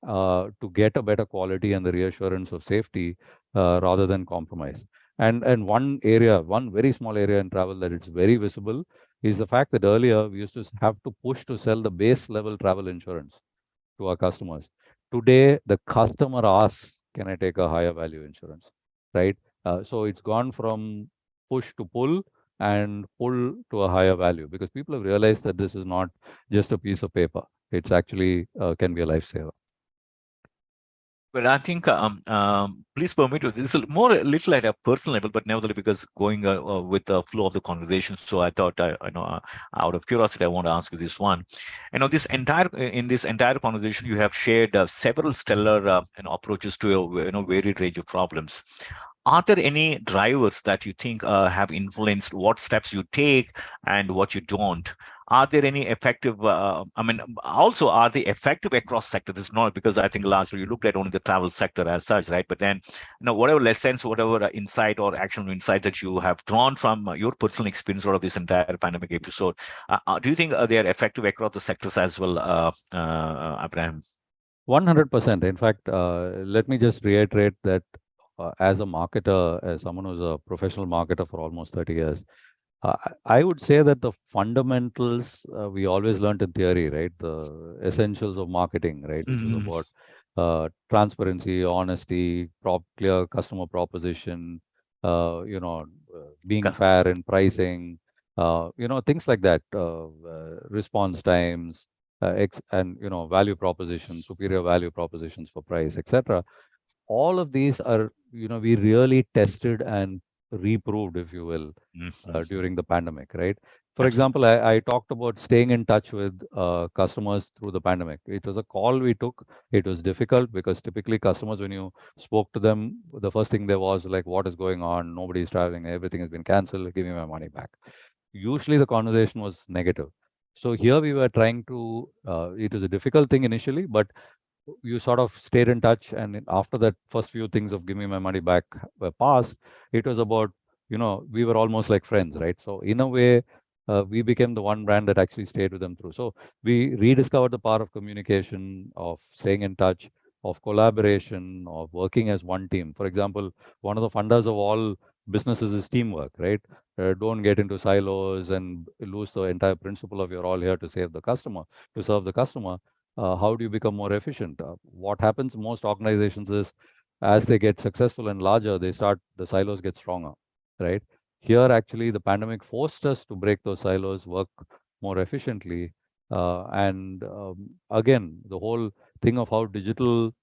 to get a better quality and the reassurance of safety rather than compromise. And one very small area in travel that it's very visible is the fact that earlier we used to have to push to sell the base level travel insurance to our customers. Today, the customer asks, "Can I take a higher value insurance?" Right? So it's gone from push to pull and pull to a higher value because people have realized that this is not just a piece of paper. It's actually can be a lifesaver. But I think, please permit me, this is more a little at a personal level, but nevertheless, because going with the flow of the conversation, so I thought, out of curiosity, I want to ask you this one. In this entire conversation, you have shared several stellar, approaches to a, varied range of problems. Are there any drivers that you think have influenced what steps you take and what you don't? Are there any effective, also, are they effective across sectors? It's not because I think largely you looked at only the travel sector as such, right? But then, whatever lessons, whatever insight or action insight that you have drawn from your personal experience out of this entire pandemic episode, do you think they are effective across the sectors as well, Abraham? 100%. In fact, let me just reiterate that as a marketer, as someone who's a professional marketer for almost 30 years, I would say that the fundamentals we always learned in theory, right? The essentials of marketing, right? Which is Mm. about transparency, honesty, clear customer proposition, being fair in pricing, things like that, response times, and value propositions, superior value propositions for price, etc. All of these are, we really tested and reproved, if you will, Mhm. during the pandemic, right? For Absolutely. example, I talked about staying in touch with customers through the pandemic. It was a call we took. It was difficult because typically customers, when you spoke to them, the first thing there was like, "What is going on? Nobody's traveling. Everything has been cancelled. Give me my money back." Usually the conversation was negative. So here we were trying to, it was a difficult thing initially, but you sort of stayed in touch, and after that first few things of give me my money back were passed, it was about, we were almost like friends, right? So in a way, we became the one brand that actually stayed with them through. So we rediscovered the power of communication, of staying in touch, of collaboration, of working as one team. For example, one of the funders of all businesses is teamwork, right? Don't get into silos and lose the entire principle of you're all here to save the customer, to serve the customer. How do you become more efficient? What happens in most organizations is, as they get successful and larger, the silos get stronger, right? Here, actually, the pandemic forced us to break those silos, work more efficiently. And again, the whole thing of how digital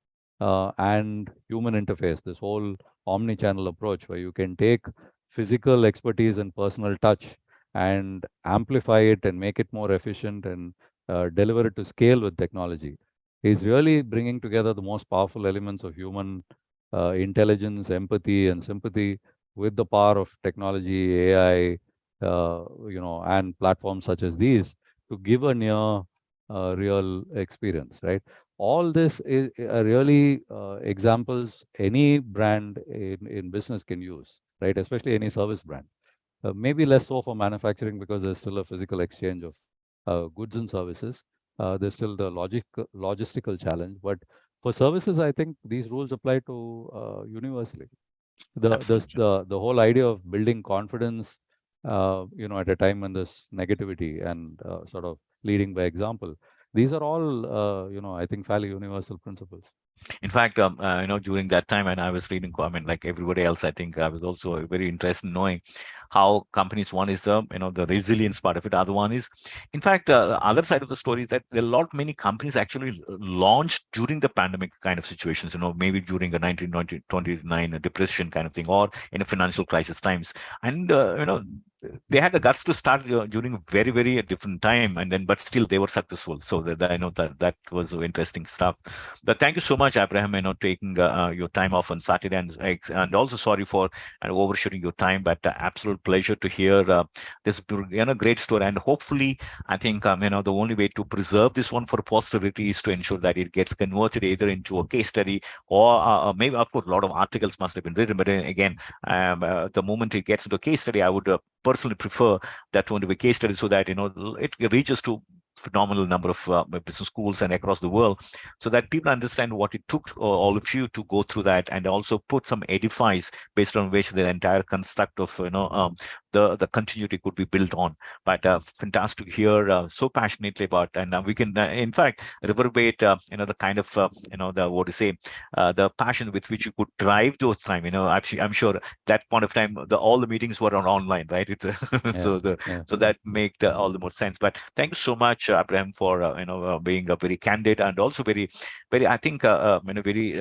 and human interface, this whole omni-channel approach, where you can take physical expertise and personal touch and amplify it and make it more efficient and deliver it to scale with technology, is really bringing together the most powerful elements of human intelligence, empathy, and sympathy with the power of technology, AI, and platforms such as these to give a near real experience, right? All this is really examples any brand in business can use, right? Especially any service brand. Maybe less so for manufacturing because there's still a physical exchange of goods and services. There's still the logistical challenge, but for services, I think these rules apply to universally. Absolutely. The whole idea of building confidence, at a time when there's negativity, and sort of leading by example. These are all, I think, fairly universal principles. In fact, during that time when I was reading, I mean, like everybody else, I think I was also very interested in knowing how companies. One is the resilience part of it. Other one is, in fact, the other side of the story is that there are a lot many companies actually launched during the pandemic kind of situations. Maybe during the 1929 depression kind of thing, or in a financial crisis times, and they had the guts to start during a very very different time, and then but still they were successful. So I know that was interesting stuff. But thank you so much, Abraham, taking your time off on Saturday, and also sorry for overshooting your time, but absolute pleasure to hear this great story. And hopefully, I think the only way to preserve this one for posterity is to ensure that it gets converted either into a case study, or maybe, of course, a lot of articles must have been written. But again, the moment it gets into a case study, I would personally prefer that one to be a case study, so that it reaches to phenomenal number of business schools and across the world, so that people understand what it took all of you to go through that, and also put some edifice based on which the entire construct of the continuity could be built on. But fantastic to hear so passionately about, and we can in fact reverberate the kind of the what to say the passion with which you could drive those time. Actually, I'm sure that point of time all the meetings were online, right? Yeah, so the yeah. so that made all the more sense. But thank you so much, Abraham, for being a very candid and also very, very, I think, very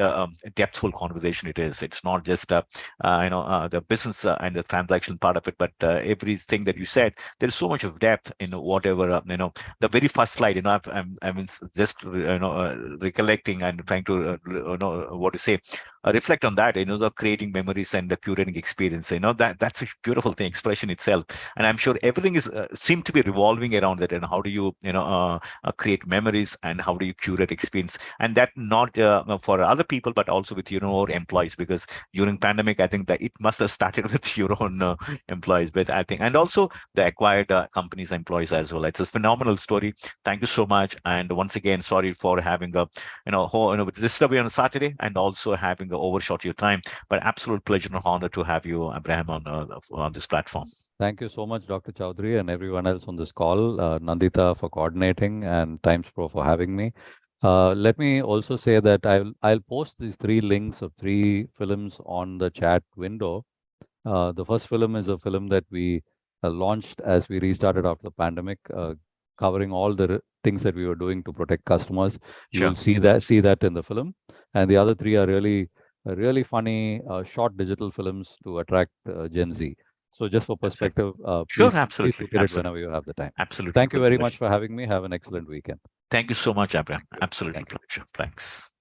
depthful conversation. It's not just the business and the transaction part of it, but everything that you said. There is so much of depth in whatever the very first slide. I'm just recollecting and trying to what to say. Reflect on that, the creating memories and the curating experience. That's a beautiful thing, expression itself. And I'm sure everything is seem to be revolving around that. And how do you create memories, and how do you curate experience, and that not for other people but also with your own employees, because during pandemic I think that it must have started with your own employees, but I think, and also the acquired companies employees as well. It's a phenomenal story. Thank you so much, and once again sorry for having a this to be on a Saturday, and also having overshot your time, but absolute pleasure and honor to have you, Abraham, on this platform. Thank you so much, Dr. Chowdhury, and everyone else on this call. Nandita for coordinating, and TimesPro for having me. Let me also say that I'll post these three links of three films on the chat window. The first film is a film that we launched as we restarted after the pandemic, covering all the things that we were doing to protect customers. You Sure. will see that in the film, and the other three are really funny short digital films to attract Gen Z. So just for That's it. perspective, Sure, please absolutely, look at it absolutely, whenever you have the time. absolutely. Thank you With very much pleasure. for having me. Have an excellent weekend. Thank you so much, Abraham. Thank you. Absolutely Thank you. pleasure. Thanks.